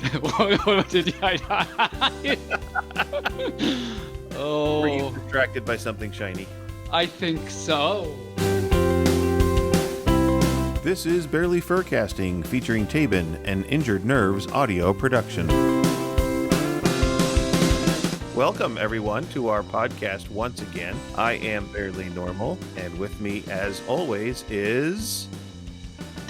What did I? Were you Oh, distracted by something shiny? I think so. This is Barely Furcasting, featuring Taebyn and Injured Nerves audio production. Welcome, everyone, to our podcast once again. I am Barely Normal, and with me, as always, is...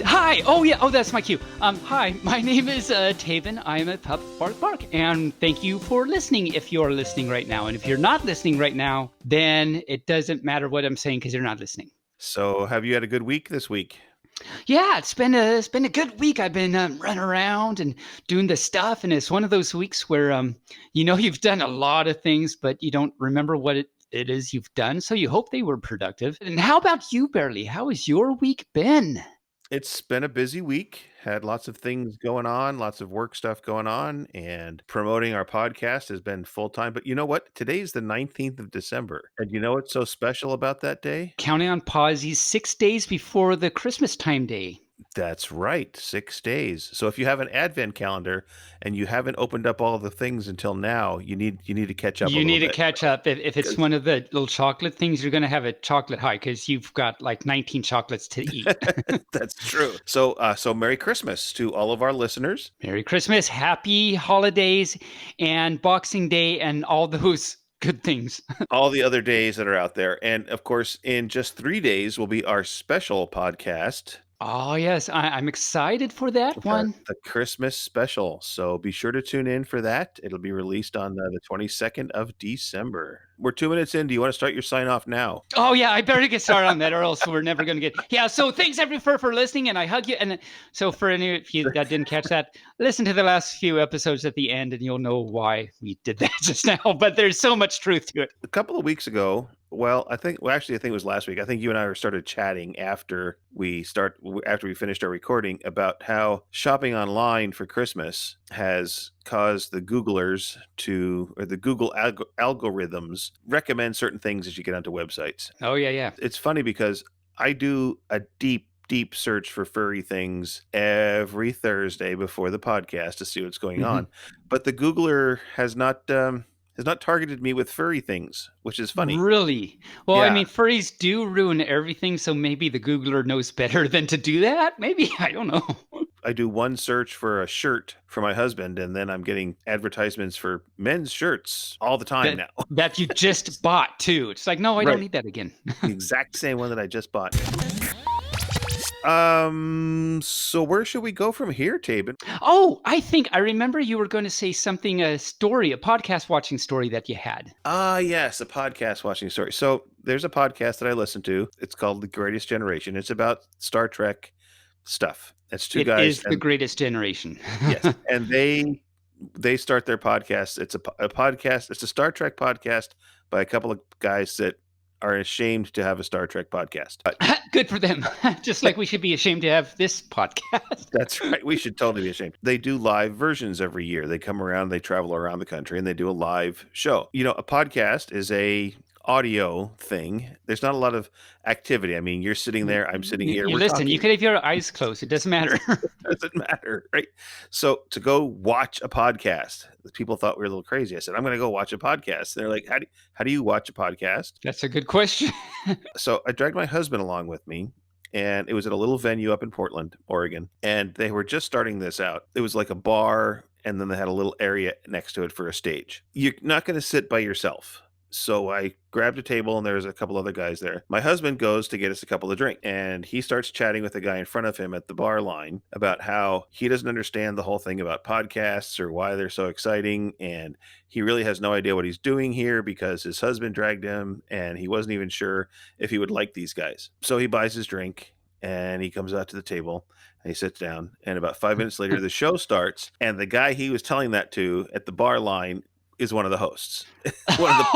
Hi. Oh yeah. Oh, that's my cue. Hi. My name is Taebyn. I'm at Pup Bark Bark, and thank you for listening. If you're listening right now, and if you're not listening right now, then it doesn't matter what I'm saying because you're not listening. So, have you had a good week this week? Yeah, it's been a good week. I've been running around and doing the stuff, and it's one of those weeks where you've done a lot of things, but you don't remember what it is you've done. So you hope they were productive. And how about you, Barely? How has your week been? It's been a busy week. Had lots of things going on, lots of work stuff going on, and promoting our podcast has been full time. But you know what? Today's the 19th of December. And you know what's so special about that day? Counting on pauses 6 days before the Christmas time day. That's right, 6 days. So if you have an advent calendar and you haven't opened up all the things until now, you need to catch up a You little need to bit. catch up. If it's 'Cause- one of the little chocolate things, you're going to have a chocolate high because you've got like 19 chocolates to eat. That's true. So Merry Christmas to all of our listeners. Merry Christmas, happy holidays, and Boxing Day, and all those good things. All the other days that are out there. And of course, in just 3 days will be our special podcast, Oh, yes. I'm excited for that one. the Christmas special. So be sure to tune in for that. It'll be released on the 22nd of December. We're 2 minutes in. Do you want to start your sign off now? Oh, yeah. I better get started on that or else we're never going to get. Yeah. So thanks, everyone, for listening. And I hug you. And so for any of you that didn't catch that, listen to the last few episodes at the end and you'll know why we did that just now. But there's so much truth to it. A couple of weeks ago, I think it was last week. I think you and I started chatting after we finished our recording about how shopping online for Christmas has caused the Googlers or the Google algorithms recommend certain things as you get onto websites. Oh, yeah, yeah. It's funny because I do a deep search for furry things every Thursday before the podcast to see what's going on, but the Googler has not targeted me with furry things, which is funny. Really? Well, I Yeah. mean, furries do ruin everything, so maybe the Googler knows better than to do that. Maybe, I don't know. I do one search for a shirt for my husband, and then I'm getting advertisements for men's shirts all the time now. That you just bought too. It's like, no, I Right. don't need that again. The exact same one that I just bought. So where should we go from here, Taebyn? Oh, I remember you were going to say something, a podcast watching story that you had. Yes, a podcast watching story. So there's a podcast that I listen to. It's called The Greatest Generation. It's about Star Trek stuff. It's two guys. It is the greatest generation. Yes, and they start their podcast. It's a podcast. It's a Star Trek podcast by a couple of guys that are ashamed to have a Star Trek podcast. Good for them. Just like we should be ashamed to have this podcast. That's right. We should totally be ashamed. They do live versions every year. They come around, they travel around the country, and they do a live show. You know, a podcast is a audio thing. There's not a lot of activity. I mean, you're sitting there, I'm sitting here. You we're listen, talking. you could have your eyes closed. It doesn't matter. Doesn't matter, right? So to go watch a podcast, people thought we were a little crazy. I said, I'm going to go watch a podcast. They're like, how do you watch a podcast? That's a good question. So I dragged my husband along with me, and it was at a little venue up in Portland, Oregon, and they were just starting this out. It was like a bar, and then they had a little area next to it for a stage. You're not going to sit by yourself. So I grabbed a table and there's a couple other guys there. My husband goes to get us a couple of drinks and he starts chatting with the guy in front of him at the bar line about how he doesn't understand the whole thing about podcasts or why they're so exciting. And he really has no idea what he's doing here because his husband dragged him and he wasn't even sure if he would like these guys. So he buys his drink and he comes out to the table and he sits down. And about 5 minutes later, the show starts. And the guy he was telling that to at the bar line is one of the hosts. One of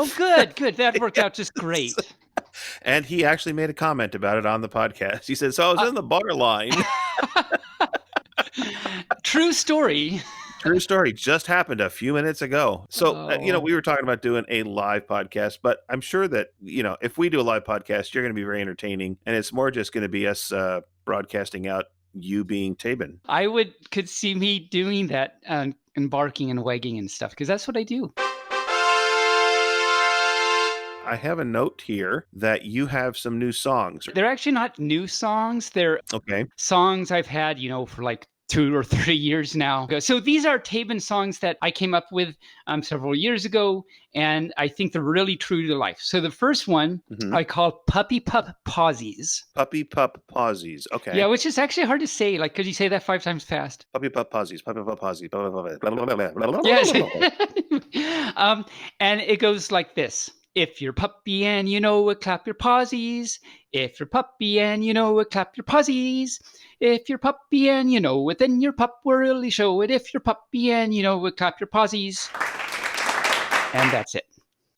the good. That worked out just great. And he actually made a comment about it on the podcast. He said, so I was in the bar line. True story. True story. Just happened a few minutes ago. So, we were talking about doing a live podcast, but I'm sure that, if we do a live podcast, you're going to be very entertaining. And it's more just going to be us broadcasting out you being Taebyn. I could see me doing that and barking and wagging and stuff because that's what I do. I have a note here that you have some new songs. They're actually not new songs. They're Okay. songs I've had, for like 2 or 3 years now. So these are Taebyn songs that I came up with several years ago, and I think they're really true to life. So the first one I call Puppy Pup Pausies. Puppy Pup Pausies. Okay. Yeah, which is actually hard to say. Like, could you say that 5 times fast? Puppy Pup Pausies. Puppy Pup Pausies. Blah, blah, blah, blah, blah, blah, blah. Yes. And it goes like this. If you're puppy and you know it, clap your pawsies. If you're puppy and you know it, clap your pawsies. If you're puppy and you know it, then your pup will really show it. If you're puppy and you know it, clap your pawsies. And that's it.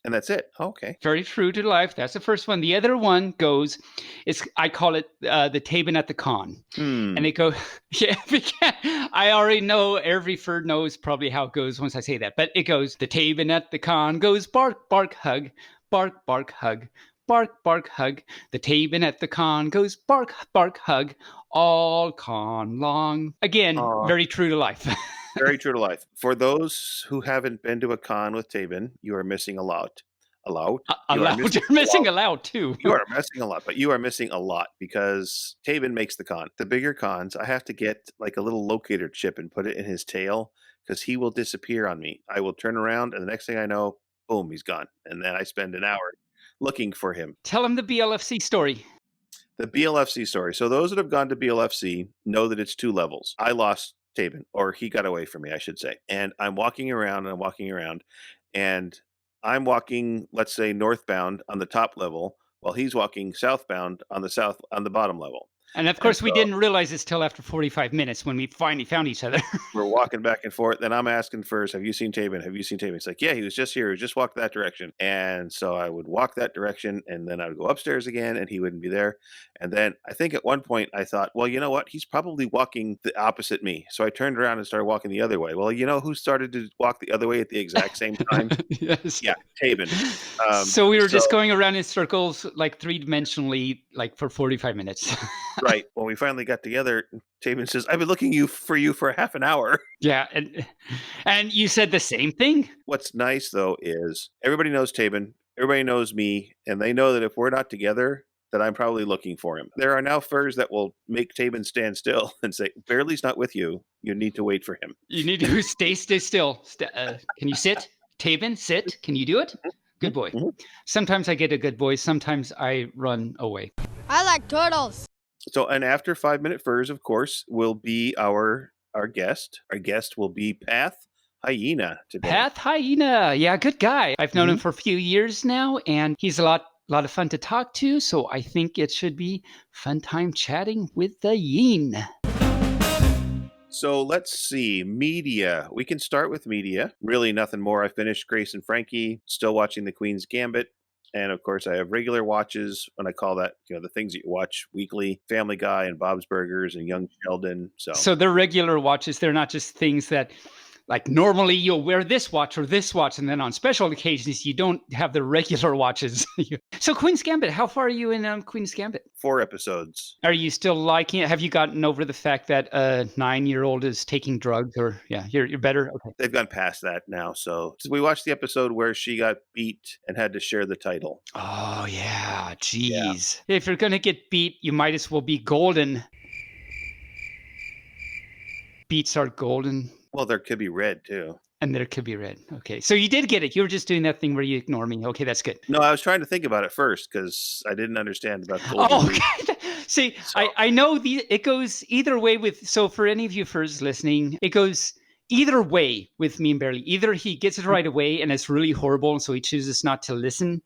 And that's it. Okay. Very true to life. That's the first one. The other one goes, I call it the Taebyn at the con. And it goes, yeah, I already know every fur knows probably how it goes once I say that. But it goes, the Taebyn at the con goes bark, bark, hug, bark, bark, hug, bark, bark, hug. The Taebyn at the con goes bark, bark, hug, all con long. Again, very true to life. Very true to life. For those who haven't been to a con with Taebyn, you are missing a lot. You're missing a lot too. You are missing a lot, but you are missing a lot because Taebyn makes the con. The bigger cons, I have to get like a little locator chip and put it in his tail because he will disappear on me. I will turn around and the next thing I know, boom, he's gone. And then I spend an hour looking for him. Tell him the BLFC story. The BLFC story. So those that have gone to BLFC know that it's 2 levels. I lost Taebyn, or he got away from me, I should say. And I'm walking around and I'm walking, let's say, northbound on the top level, while he's walking southbound on the bottom level. And of course, we didn't realize this till after 45 minutes when we finally found each other. We're walking back and forth. Then I'm asking first, have you seen Taebyn? Have you seen Taebyn? It's like, yeah, he was just here. He just walked that direction. And so I would walk that direction and then I would go upstairs again and he wouldn't be there. And then I think at one point I thought, well, you know what? He's probably walking the opposite me. So I turned around and started walking the other way. Well, you know who started to walk the other way at the exact same time? Yes. Yeah, Taebyn. So we were just going around in circles, like 3-dimensionally, like for 45 minutes. Right. When we finally got together, Taebyn says, I've been looking for you for half an hour. Yeah. And you said the same thing? What's nice, though, is everybody knows Taebyn. Everybody knows me. And they know that if we're not together, that I'm probably looking for him. There are now furs that will make Taebyn stand still and say, Barely's not with you. You need to wait for him. You need to stay still. Can you sit? Taebyn, sit. Can you do it? Good boy. Sometimes I get a good boy. Sometimes I run away. I like turtles. So, and after 5-minute furs, of course, will be our guest. Our guest will be Path Hyena today. Path Hyena. Yeah, good guy. I've known him for a few years now, and he's a lot of fun to talk to. So I think it should be fun time chatting with the yin. So let's see. Media. We can start with media. Really nothing more. I finished Grace and Frankie. Still watching The Queen's Gambit. And of course, I have regular watches, and I call that, the things that you watch weekly: Family Guy and Bob's Burgers and Young Sheldon. So they're regular watches. They're not just things that, like, normally you'll wear this watch or this watch, and then on special occasions you don't have the regular watches. So Queen's Gambit, how far are you in Queen's Gambit? 4 episodes. Are you still liking it? Have you gotten over the fact that a 9-year-old is taking drugs? Or you're better? Okay. They've gone past that now. So we watched the episode where she got beat and had to share the title. Oh, yeah. Jeez. Yeah. If you're going to get beat, you might as well be golden. Beats are golden. Well, there could be red, too. And there could be red. Okay. So you did get it. You were just doing that thing where you ignore me. Okay, that's good. No, I was trying to think about it first because I didn't understand about golden. Oh, okay. See, so. I know it goes either way with, so for any of you first listening, it goes either way with me and Barely. Either he gets it right away and it's really horrible, and so he chooses not to listen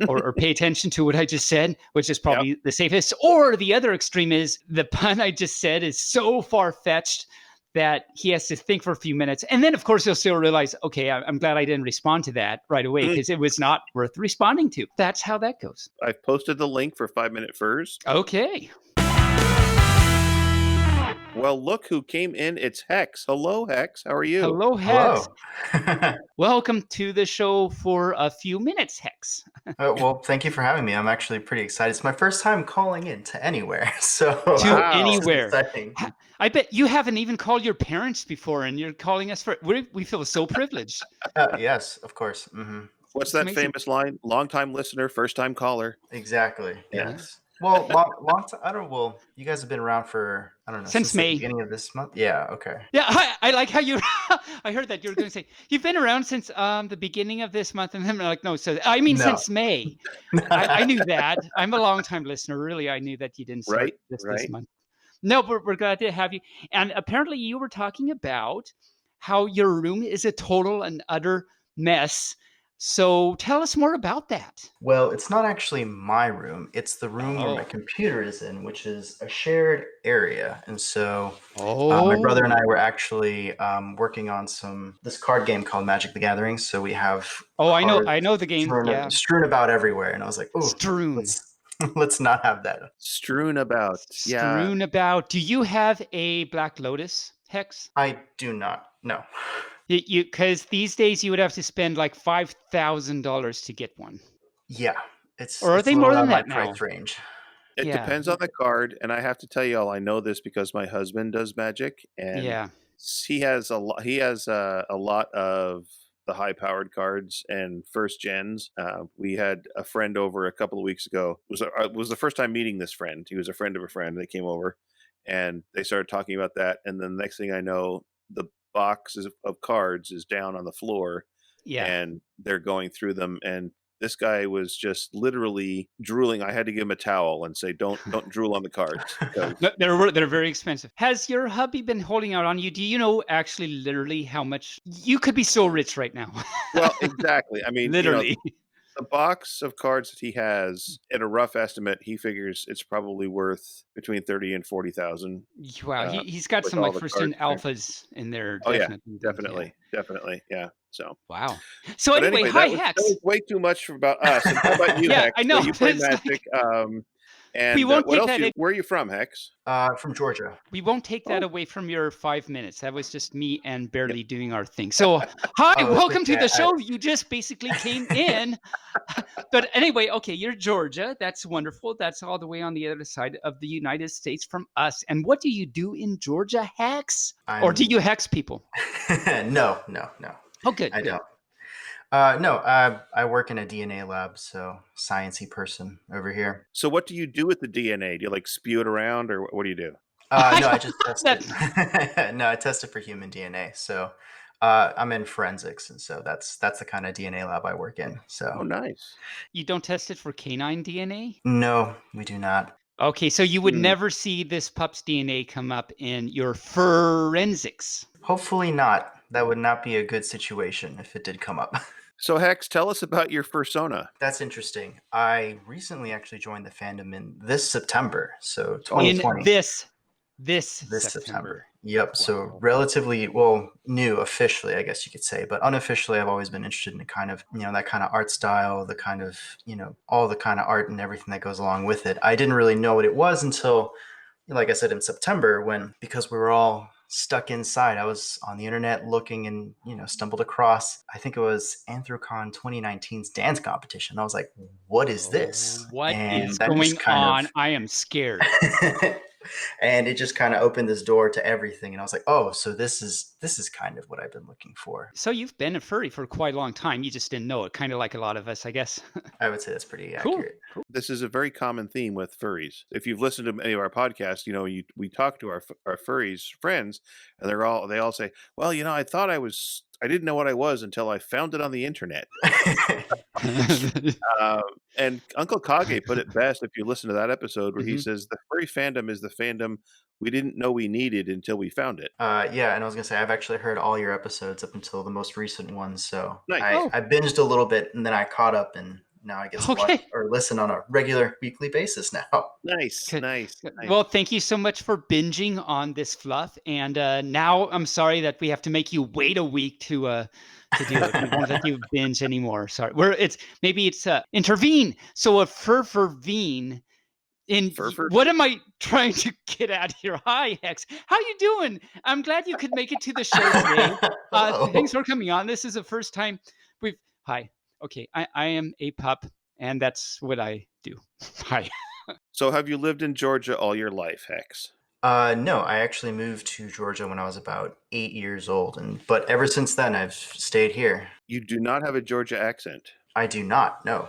or pay attention to what I just said, which is probably the safest. Or the other extreme is the pun I just said is so far-fetched that he has to think for a few minutes. And then, of course, he'll still realize, okay, I'm glad I didn't respond to that right away because it was not worth responding to. That's how that goes. I've posted the link for 5-minute furs. Okay. Well, look who came in. It's Hex. Hello, Hex. How are you? Hello, Hex. Hello. Welcome to the show for a few minutes, Hex. Well, thank you for having me. I'm actually pretty excited. It's my first time calling in to anywhere, so To Wow. this is anywhere. exciting. I bet you haven't even called your parents before, and you're calling us for. We feel so privileged. Yes, of course. What's It's that amazing. famous line? Long time listener, first time caller. Exactly. Yeah. Yes. Well, long time. I don't. Well, you guys have been around for I don't know Since since the May. beginning of this month. Yeah. Okay. Yeah, I like how you. I heard that you were going to say you've been around since the beginning of this month, and then I'm like, no, so I mean No. since May. I knew that. I'm a long time listener. Really, I knew that you didn't start Right? just this Right? month. No, we're glad to have you. And apparently, you were talking about how your room is a total and utter mess. So tell us more about that. Well, it's not actually my room. It's the room where my Oh. computer is in, which is a shared area. And so my brother and I Oh. were actually working on this card game called Magic the Gathering. So we have Oh, I know. cards I know the game. Yeah. strewn about everywhere. And I was like, oh, Strewn. let's not have that. Strewn about. Yeah. Strewn about. Do you have a Black Lotus, Hex? I do not. No. You because these days you would have to spend like $5,000 to get one. Yeah. Or are It's they a more little out than of my that now? price range. It Yeah. depends on the card, and I have to tell y'all, I know this because my husband does Magic, and Yeah. he has a lot. He has a lot of the high-powered cards and first gens. We had a friend over a couple of weeks ago. It was the first time meeting this friend. He was a friend of a friend. They came over, and they started talking about that. And then the next thing I know, the boxes of cards is down on the floor, Yeah. and they're going through them, and this guy was just literally drooling. I had to give him a towel and say, "Don't drool on the cards." Because No, they're very expensive. Has your hubby been holding out on you? Do you know actually literally how much you could be so rich right now? well, exactly. I mean, Literally. the box of cards that he has, at a rough estimate, he figures it's probably worth between 30 and 40,000 Wow, he's got with some all like the first cards gen in there. alphas in there, Oh yeah, definitely. Yeah. definitely, yeah. So, Wow. So but anyway, anyway, hi that Hex. was way too much about us. And how about you, Yeah, Hex? I So know. you play It's like Magic, we and won't what take else? that. Where are you from, Hex? From Georgia. We won't take that Oh, away from your 5 minutes. That was just me and barely doing our thing. So, hi, Oh, it's welcome to okay. the show. You just basically came in. But anyway, okay, you're Georgia. That's wonderful. That's all the way on the other side of the United States from us. And what do you do in Georgia, Hex? Or do I'm you hex people? no. Oh, good, I good. don't. No, I work in a DNA lab, so sciencey person over here. so what do you do with the DNA? Do you like spew it around, or what do you do? No, I just test That it. No, I test it for human DNA. So I'm in forensics, and so that's the kind of DNA lab I work in. So Oh, nice. you don't test it for canine DNA? no, we do not. Okay, so you would Hmm. never see this pup's DNA come up in your forensics. Hopefully not. That would not be a good situation if it did come up. So, Hex, tell us about your Fursona. That's interesting. I recently actually joined the fandom in this September, so Oh, In 2020. this This September. September. Yep. So Wow. relatively new officially, I guess you could say, but unofficially, I've always been interested in kind of that kind of art style, the kind of all the kind of art and everything that goes along with it. I didn't really know what it was until, like I said, in September, when because we were all stuck inside, I was on the internet looking and stumbled across, I think it was Anthrocon 2019's dance competition. I was like, what is this? What And is that going just kind on? of I am scared. and it just kind of opened this door to everything, and I was like, oh, so this is kind of what I've been looking for. So you've been a furry for quite a long time. You just didn't know it, kind of like a lot of us, I guess. I would say that's pretty Cool. accurate. This is a very common theme with furries. If you've listened to any of our podcasts, we talk to our furries friends, and they all say, "Well, I didn't know what I was until I found it on the internet." And Uncle Kage put it best if you listen to that episode where he Mhm. says, "The furry fandom is the fandom we didn't know we needed until we found it." Yeah, and I was gonna say I've actually heard all your episodes up until the most recent one, so Nice. Oh. I binged a little bit and then I caught up, and now I get to watch Okay. or listen on a regular weekly basis now. Nice, Good. nice, nice. Well, thank you so much for binging on this fluff. And now I'm sorry that we have to make you wait a week to do it. We won't let you binge anymore. Sorry. Maybe it's intervene. So a furvene Furfur? What am I trying to get at here? Hi, Hex. How you doing? I'm glad you could make it to the show today. Hello. Thanks for coming on. This is the first time we've. Hi. Okay, I am a pup, and that's what I do. Hi. So have you lived in Georgia all your life, Hex? No, I actually moved to Georgia when I was about 8 years old, but ever since then I've stayed here. You do not have a Georgia accent. I do not know.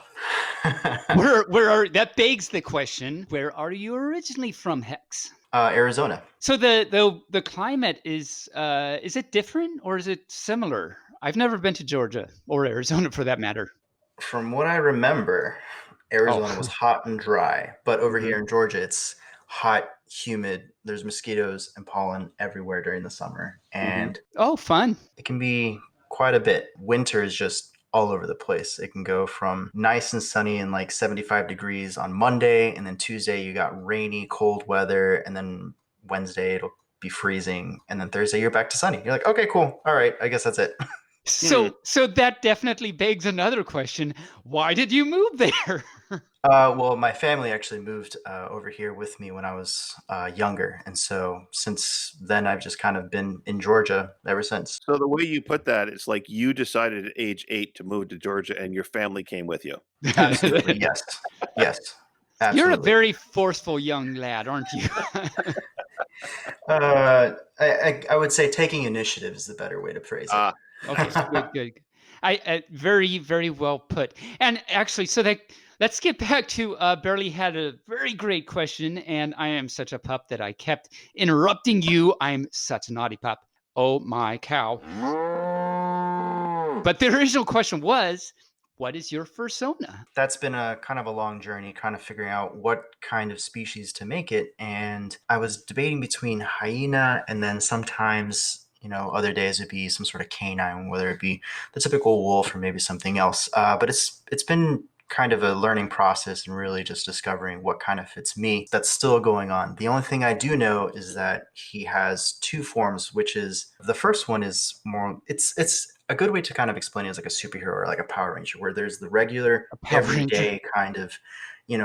Where are that begs the question? Where are you originally from, Hex? Arizona. So the climate is it different or is it similar? I've never been to Georgia or Arizona for that matter. From what I remember, Arizona was hot and dry, but over Mhm. here in Georgia, it's hot, humid. There's mosquitoes and pollen everywhere during the summer, and Oh, fun. it can be quite a bit. Winter is just all over the place. It can go from nice and sunny and like 75 degrees on Monday, and then Tuesday you got rainy, cold weather, and then Wednesday it'll be freezing, and then Thursday you're back to sunny. You're like, okay, cool. All right, I guess that's it. So that definitely begs another question. Why did you move there? Well, my family actually moved over here with me when I was younger, and so since then I've just kind of been in Georgia ever since. So the way you put that, it's like you decided at age 8 to move to Georgia and your family came with you. Absolutely, yes, yes, You're a absolutely. very forceful young lad, aren't you? I would say taking initiative is the better way to phrase it. Okay, good. I very, very well put. And actually, so that let's get back to Barely had a very great question, and I am such a pup that I kept interrupting you. I'm such a naughty pup. Oh my cow. But the original question was, what is your fursona? That's been a kind of a long journey, kind of figuring out what kind of species to make it. And I was debating between hyena and then sometimes, other days it'd be some sort of canine, whether it be the typical wolf or maybe something else. But it's been kind of a learning process and really just discovering what kind of fits me. That's still going on. The only thing I do know is that he has two forms, which is the first one is more it's a good way to kind of explain it as like a superhero or like a Power Ranger, where there's the regular A Power everyday kind of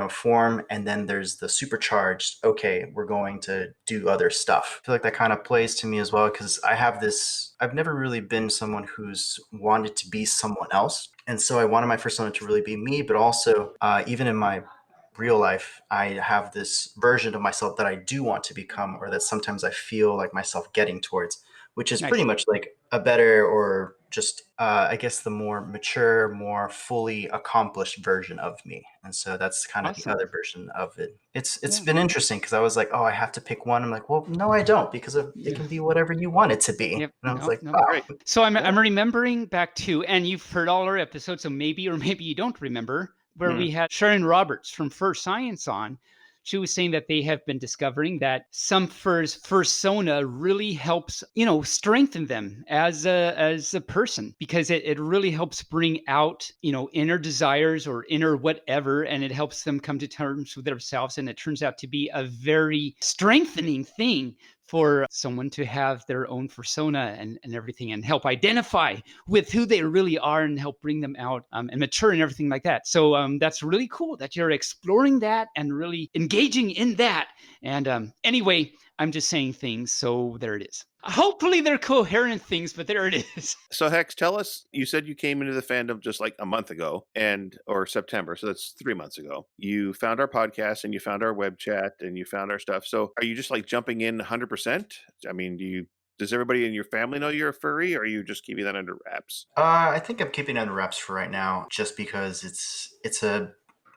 form, and then there's the supercharged, okay, we're going to do other stuff. I feel like that kind of plays to me as well, because I've never really been someone who's wanted to be someone else, and so I wanted my persona to really be me, but also even in my real life, I have this version of myself that I do want to become, or that sometimes I feel like myself getting towards, which is pretty Nice. much like a better, or just I guess the more mature, more fully accomplished version of me. And so that's kind of the Awesome. other version of it. It's Yeah. been interesting because I was like, oh, I have to pick one. I'm like, well, no, I don't, because it can be whatever you want it to be. Yep. And I was No, like, no. wow. Right. So I'm Yeah. I'm remembering back to, and you've heard all our episodes, so maybe or maybe you don't remember where we had Sharon Roberts from Fur Science on. She was saying that they have been discovering that some fursona really helps, strengthen them as a person, because it really helps bring out, inner desires or inner whatever, and it helps them come to terms with themselves. And it turns out to be a very strengthening thing for someone to have their own persona and everything, and help identify with who they really are and help bring them out and mature and everything like that. So that's really cool that you're exploring that and really engaging in that. And anyway, I'm just saying things, so there it is. Hopefully they're coherent things, but there it is. So Hex, tell us, you said you came into the fandom just like a month ago or September. So that's 3 months ago. You found our podcast and you found our web chat and you found our stuff. So are you just like jumping in 100%? I mean, does everybody in your family know you're a furry, or are you just keeping that under wraps? I think I'm keeping it under wraps for right now, just because it's a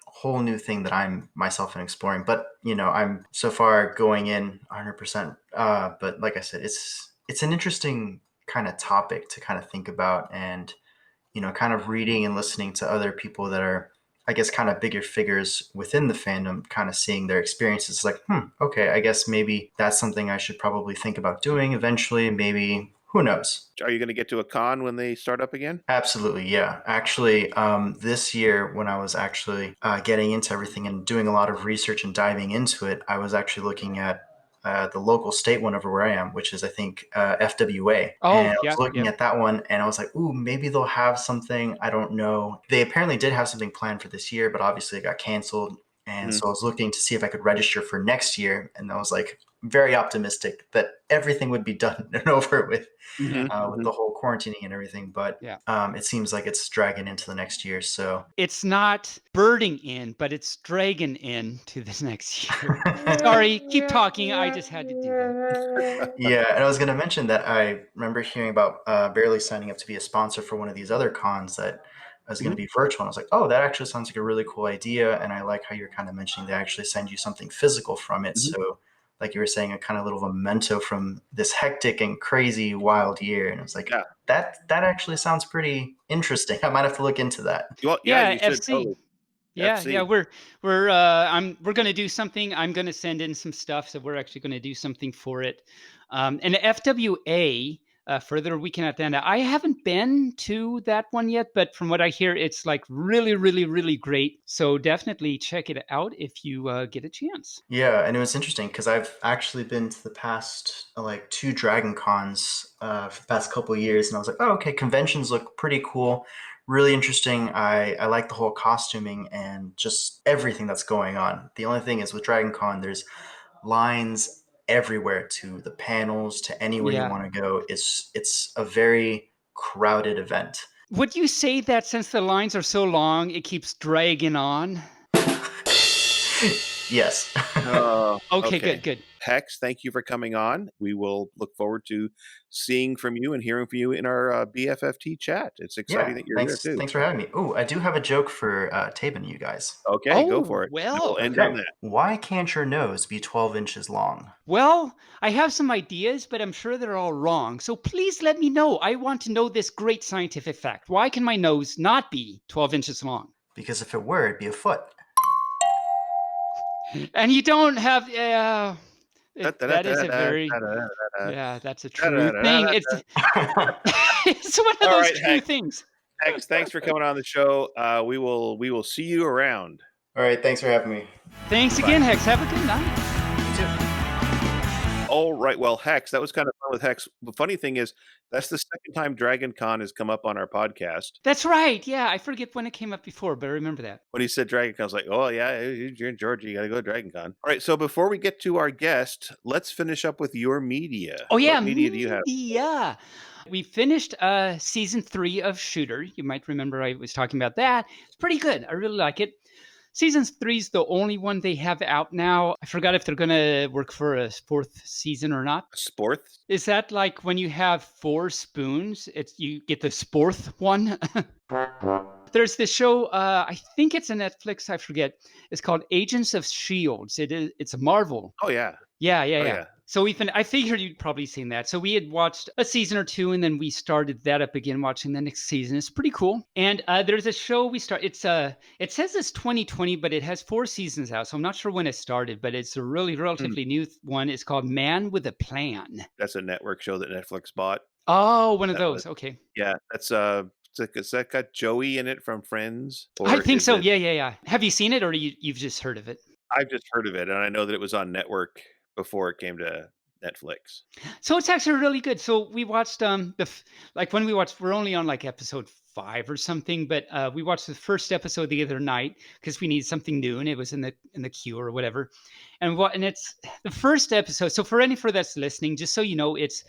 whole new thing that I'm myself in exploring. But I'm so far going in 100%. But like I said, it's an interesting kind of topic to kind of think about, and kind of reading and listening to other people that are, I guess, kind of bigger figures within the fandom, kind of seeing their experiences. Like, okay, I guess maybe that's something I should probably think about doing eventually. Maybe, who knows? Are you going to get to a con when they start up again? Absolutely, yeah. Actually, this year when I was actually getting into everything and doing a lot of research and diving into it, I was actually looking at the local state one over where I am, which is, I think, FWA. And Oh, I was yeah, looking yeah. at that one and I was like, ooh, maybe they'll have something. I don't know. They apparently did have something planned for this year, but obviously it got canceled. And so I was looking to see if I could register for next year. And I was like very optimistic that everything would be done and over with with the whole quarantining and everything. But it seems like it's dragging into the next year. So it's not birding in, but it's dragging in to this next year. Sorry, keep talking. I just had to do that. Yeah, and I was going to mention that I remember hearing about Barely signing up to be a sponsor for one of these other cons that was going to be virtual. And I was like, oh, that actually sounds like a really cool idea. And I like how you're kind of mentioning they actually send you something physical from it. So like you were saying, a kind of little memento from this hectic and crazy wild year. And I was like, that actually sounds pretty interesting. I might have to look into that. Well, Yeah, you should FC. totally. Yeah, FC. yeah, we're gonna do something. I'm gonna send in some stuff, so we're actually gonna do something for it. And the FWA, further weekend at the end. I haven't been to that one yet, but from what I hear, it's like really, really, really great. So definitely check it out if you get a chance. Yeah, and it was interesting because I've actually been to the past like 2 Dragon Cons for the past couple of years, and I was like, oh, okay, conventions look pretty cool, really interesting. I like the whole costuming and just everything that's going on. The only thing is with Dragon Con, there's lines everywhere to the panels, to anywhere you want to go. It's a very crowded event. Would you say that since the lines are so long, it keeps dragging on? Yes. Okay, good. Hex, thank you for coming on. We will look forward to seeing from you and hearing from you in our BFFT chat. It's exciting that you're here too. Thanks for having me. Oh, I do have a joke for Taebyn, you guys. Okay, go for it. Well, we'll end on that. Why can't your nose be 12 inches long? Well, I have some ideas, but I'm sure they're all wrong. So please let me know. I want to know this great scientific fact. Why can my nose not be 12 inches long? Because if it were, it'd be a foot. And you don't have... that is a very... Yeah, that's a true thing. It's one of those true things. Hex, thanks for coming on the show. We will see you around. All right, thanks for having me. Thanks again, Hex. Have a good night. You too. All right. Well, Hex, that was kind of fun with Hex. The funny thing is, that's the second time Dragon Con has come up on our podcast. That's right. Yeah, I forget when it came up before, but I remember that. When he said Dragon Con, I was like, oh, yeah, you're in Georgia. You got to go to Dragon Con. All right. So before we get to our guest, let's finish up with your media. Oh, yeah. What media do you have? Yeah. We finished season 3 of Shooter. You might remember I was talking about that. It's pretty good. I really like it. Season 3 is the only one they have out now. I forgot if they're going to work for a 4th season or not. Sporth? Is that like when you have 4 spoons, you get the sporth one? There's this show, I think it's a Netflix, I forget. It's called Agents of Shields. It's a Marvel. Oh, yeah. Yeah. So I figured you'd probably seen that. So we had watched a season or 2, and then we started that up again, watching the next season. It's pretty cool. And there's a show it says it's 2020, but it has 4 seasons out. So I'm not sure when it started, but it's a really relatively new one. It's called Man with a Plan. That's a network show that Netflix bought. Oh, one of those. Okay. Yeah, that's has that got Joey in it from Friends? I think so. Yeah. Have you seen it, or you've just heard of it? I've just heard of it, and I know that it was on network before it came to Netflix. So it's actually really good. So we watched when we watched, we're only on like episode 5 or something, but we watched the first episode the other night because we needed something new, and it was in the queue or whatever. And it's the first episode. So for any that's listening, just so you know, it's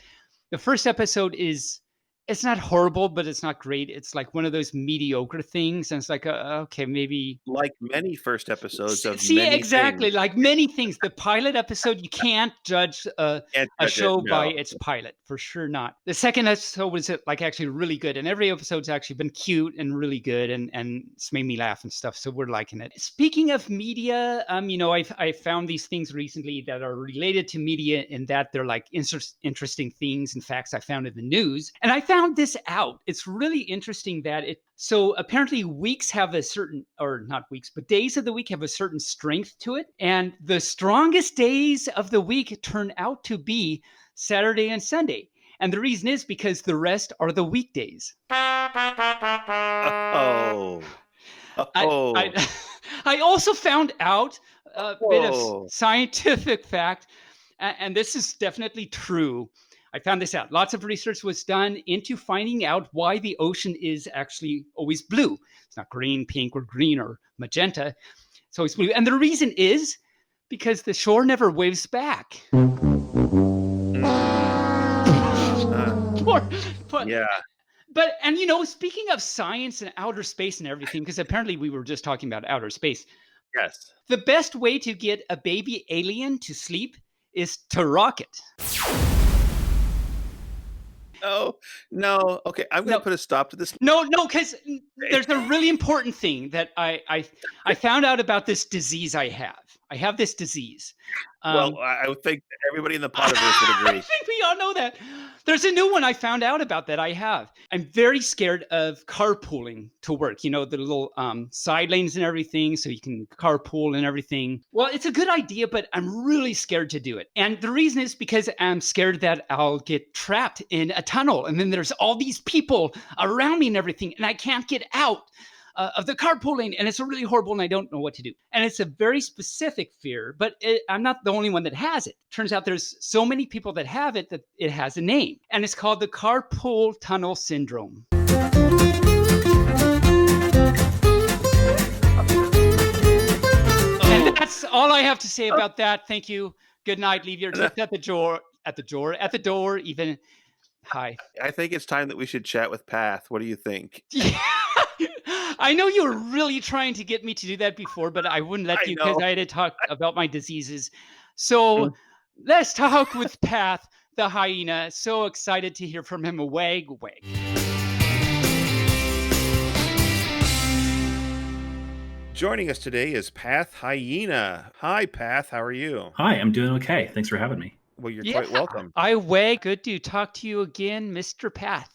the first episode is. It's not horrible, but it's not great. It's like one of those mediocre things. And it's like, okay, maybe. Like many first episodes of exactly. things. Like many things. The pilot episode, you can't judge a show by its pilot. For sure not. The second episode was like actually really good. And every episode's actually been cute and really good. And it's made me laugh and stuff. So we're liking it. Speaking of media, I found these things recently that are related to media in that they're like interesting things and facts I found in the news. And I found this out. It's really interesting that so apparently weeks have a certain, or not weeks, but days of the week have a certain strength to it. And the strongest days of the week turn out to be Saturday and Sunday. And the reason is because the rest are the weekdays. Oh. I also found out a bit of scientific fact, and this is definitely true. I found this out. Lots of research was done into finding out why the ocean is actually always blue. It's not green, pink, or green, or magenta. It's always blue. And the reason is because the shore never waves back. Yeah. But, and you know, speaking of science and outer space and everything, because apparently we were just talking about outer space, Yes. the best way to get a baby alien to sleep is to rock it. Oh, no. Okay, I'm going to No. put a stop to this. No, because there's a really important thing that I found out about this disease I have. I have this disease. Well, I would think everybody in the Potterverse would agree. I think we all know that. There's a new one I found out about that I have. I'm very scared of carpooling to work. You know, the little side lanes and everything, so you can carpool and everything. Well, it's a good idea, but I'm really scared to do it. And the reason is because I'm scared that I'll get trapped in a tunnel. And then there's all these people around me and everything, and I can't get out of the carpooling, and it's really horrible, and I don't know what to do. And it's a very specific fear, but I'm not the only one that has it. Turns out there's so many people that have it that it has a name, and it's called the carpool tunnel syndrome. And that's all I have to say about that. Thank you. Good night. Leave your tips at the door. At the door. Even. Hi. I think it's time that we should chat with Path. What do you think? Yeah. I know you were really trying to get me to do that before, but I wouldn't let you because I had to talk about my diseases. So let's talk with Path, the hyena. So excited to hear from him. Wag, wag. Joining us today is Path Hyena. Hi, Path. How are you? Hi, I'm doing okay. Thanks for having me. Well, you're quite welcome. I wag. Good to talk to you again, Mr. Path.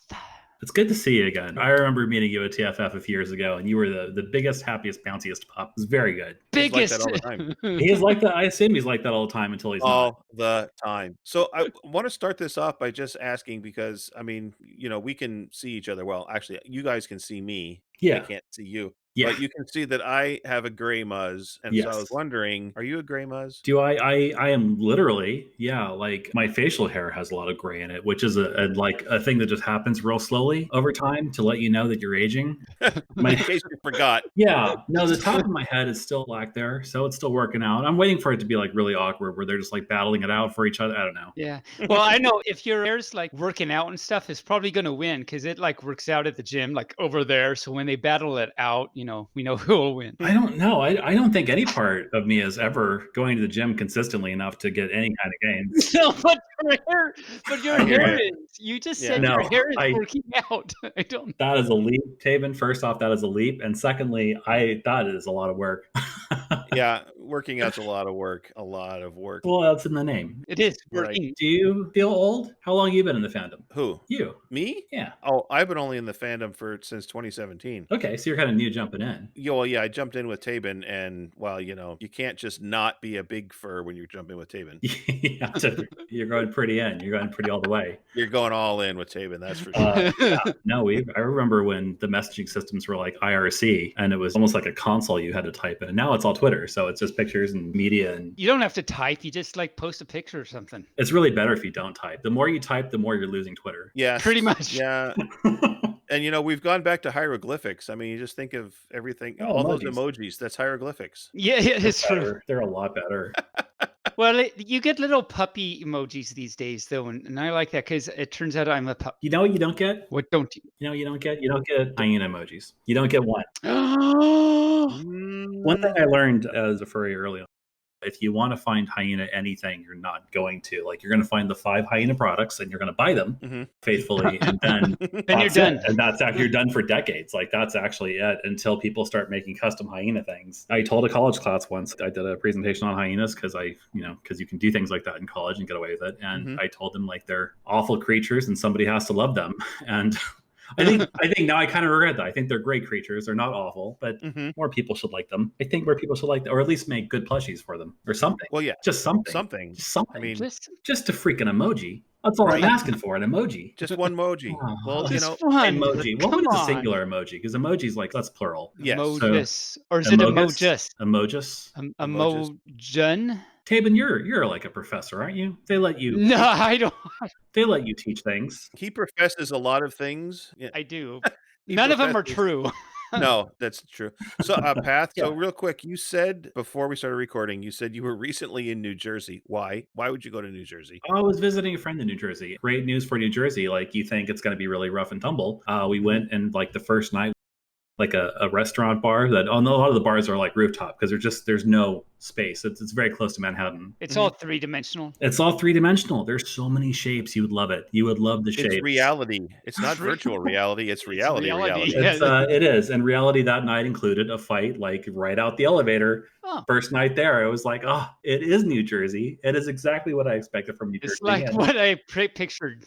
It's good to see you again. I remember meeting you at TFF a few years ago, and you were the biggest, happiest, bounciest pup. It was very good. Biggest. He's like that all the time. He is like that. I assume he's like that all the time until he's not. All the time. So I want to start this off by just asking because, I mean, you know, we can see each other. Well, actually, you guys can see me. Yeah. I can't see you. Yeah. But you can see that I have a gray muzz. And so I was wondering, are you a gray muzz? Do I am literally, yeah, like my facial hair has a lot of gray in it, which is a thing that just happens real slowly over time to let you know that you're aging. In case you forgot. Yeah. No, the top of my head is still black there, so it's still working out. I'm waiting for it to be like really awkward where they're just like battling it out for each other. I don't know. Yeah. Well, I know if your hair's like working out and stuff, it's probably going to win because it like works out at the gym, like over there. So when they battle it out, you know, we know who will win. I don't know. I don't think any part of me is ever going to the gym consistently enough to get any kind of gains. No, but your hair is. You just said your hair is working out. I don't. That is a leap, Taebyn. First off, that is a leap, and secondly, that is a lot of work. Yeah, working out's a lot of work. A lot of work. Well, that's in the name. It is working. Right. Do you feel old? How long have you been in the fandom? Who? You. Me? Yeah. Oh, I've been only in the fandom since 2017. Okay, so you're kind of new jumping in. Yeah, I jumped in with Taebyn, and well, you know, you can't just not be a big fur when you're jumping with Taebyn. You're going pretty in. You're going pretty all the way. You're going all in with Taebyn, that's for sure. Yeah. No, I remember when the messaging systems were like IRC, and it was almost like a console you had to type in. And now it's all Twitter, so it's just pictures and media. And you don't have to type. You just like post a picture or something. It's really better if you don't type. The more you type, the more you're losing Twitter. Yeah, pretty much. Yeah. And, you know, we've gone back to hieroglyphics. I mean, you just think of everything, all those emojis. That's hieroglyphics. Yeah, it's true. They're a lot better. Well, you get little puppy emojis these days, though, and I like that because it turns out I'm a pup. You know what you don't get? What don't you? You know what you don't get? You don't get hyena emojis. You don't get one. One thing I learned as a furry early on, if you want to find hyena anything, you're not going to. Like, you're going to find the 5 hyena products and you're going to buy them faithfully. And then you're done. And that's after you're done for decades. Like, that's actually it until people start making custom hyena things. I told a college class once, I did a presentation on hyenas because you can do things like that in college and get away with it. And I told them, like, they're awful creatures and somebody has to love them. And I think now I kind of regret that. I think they're great creatures. They're not awful, but more people should like them. I think more people should like them, or at least make good plushies for them or something. Well, yeah. Just something. Something. I mean, just a freaking emoji. That's all I'm asking for, an emoji. Just one emoji. Well, you know, emoji. What is a singular emoji? Because emoji's like, that's plural. Yes. Emojis. Or is it emojis? Emojis. Emojun? Taebyn, you're like a professor, aren't you? They let you. No, I don't. They let you teach things. He professes a lot of things. Yeah. I do. None of them are true. No, that's true. So, Path, Yeah. so real quick, you said before we started recording, you said you were recently in New Jersey. Why? Why would you go to New Jersey? I was visiting a friend in New Jersey. Great news for New Jersey. Like, you think it's going to be really rough and tumble. We went, and like the first night, like a restaurant bar that, oh no, a lot of the bars are like rooftop because there's no space. It's very close to Manhattan. It's all three-dimensional. It's all three-dimensional. There's so many shapes. You would love it. You would love the It's shapes. reality. It's not virtual reality. It's reality. reality. It's, it is. And reality that night included a fight, like right out the elevator. Oh. First night there, I was like, oh, it is New Jersey. It is exactly what I expected from New Jersey. It's like what I pictured.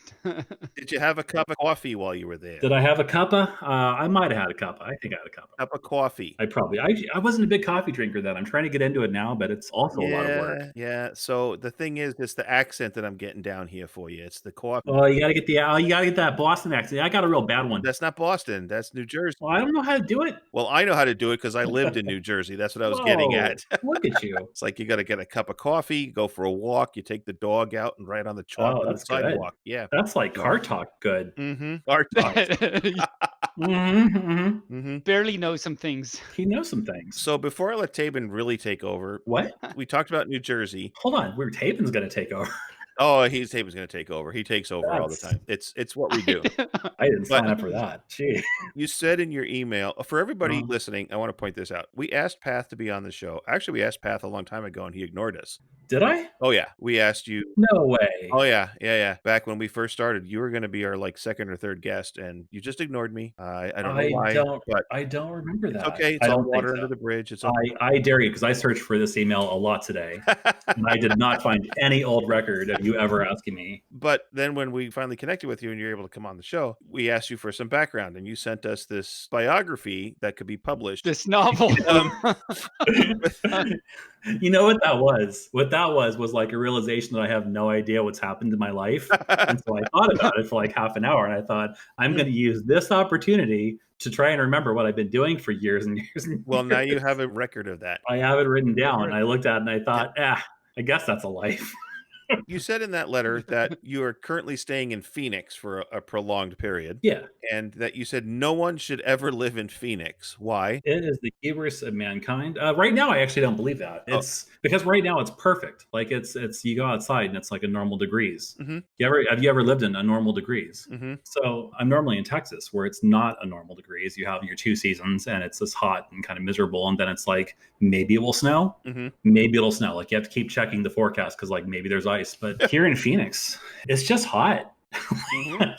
Did you have a cup of coffee while you were there? Did I have a cuppa? I might have had a cuppa. I think I had a cuppa. Cup of coffee. I wasn't a big coffee drinker then. I'm trying to get into it now, but it's also a lot of work. Yeah. So the thing is, it's the accent that I'm getting down here for you. It's the coffee. Oh, you gotta get that Boston accent. I got a real bad one. That's not Boston. That's New Jersey. Well, I don't know how to do it. Well, I know how to do it because I lived in New Jersey. That's what I was getting at. Look at you. It's like you got to get a cup of coffee, go for a walk, you take the dog out and ride on the chalk on the That's good. sidewalk. Yeah. That's like car talk good. Mm-hmm. Our talk. Mm-hmm. Barely know some things. He knows some things. So before I let Taebyn really take over, What? we talked about New Jersey. Hold on. Taebyn's going to take over. Oh, Taebyn's going to take over. He takes over all the time. It's what we do. I didn't sign up for that. Gee. You said in your email, for everybody listening, I want to point this out. We asked Path to be on the show. Actually, we asked Path a long time ago, and he ignored us. Did I? Oh, yeah. We asked you. No way. Oh, yeah. Back when we first started, you were going to be our second or third guest, and you just ignored me. I don't know why. But I don't remember that. it's okay. It's all water under the bridge. It's okay. I dare you, because I searched for this email a lot today, and I did not find any old record of you ever asking me. But then when we finally connected with you and you're able to come on the show, we asked you for some background, and you sent us this biography that could be published. This novel. You know what that was? What that was like a realization that I have no idea what's happened in my life. And so I thought about it for like half an hour, and I thought, I'm going to use this opportunity to try and remember what I've been doing for years and years and years. Well, now you have a record of that. I have it written down, and I looked at it and I thought, I guess that's a life. You said in that letter that you are currently staying in Phoenix for a prolonged period. Yeah. And that you said no one should ever live in Phoenix. Why? It is the hubris of mankind. Right now, I actually don't believe that. It's because right now it's perfect. Like it's you go outside and it's like a normal degrees. Mm-hmm. Have you ever lived in a normal degrees? Mm-hmm. So I'm normally in Texas where it's not a normal degrees. You have your 2 seasons and it's just hot and kind of miserable. And then it's like, maybe it will snow. Mm-hmm. Maybe it'll snow. Like you have to keep checking the forecast because like maybe there's ice. But here in Phoenix, it's just hot.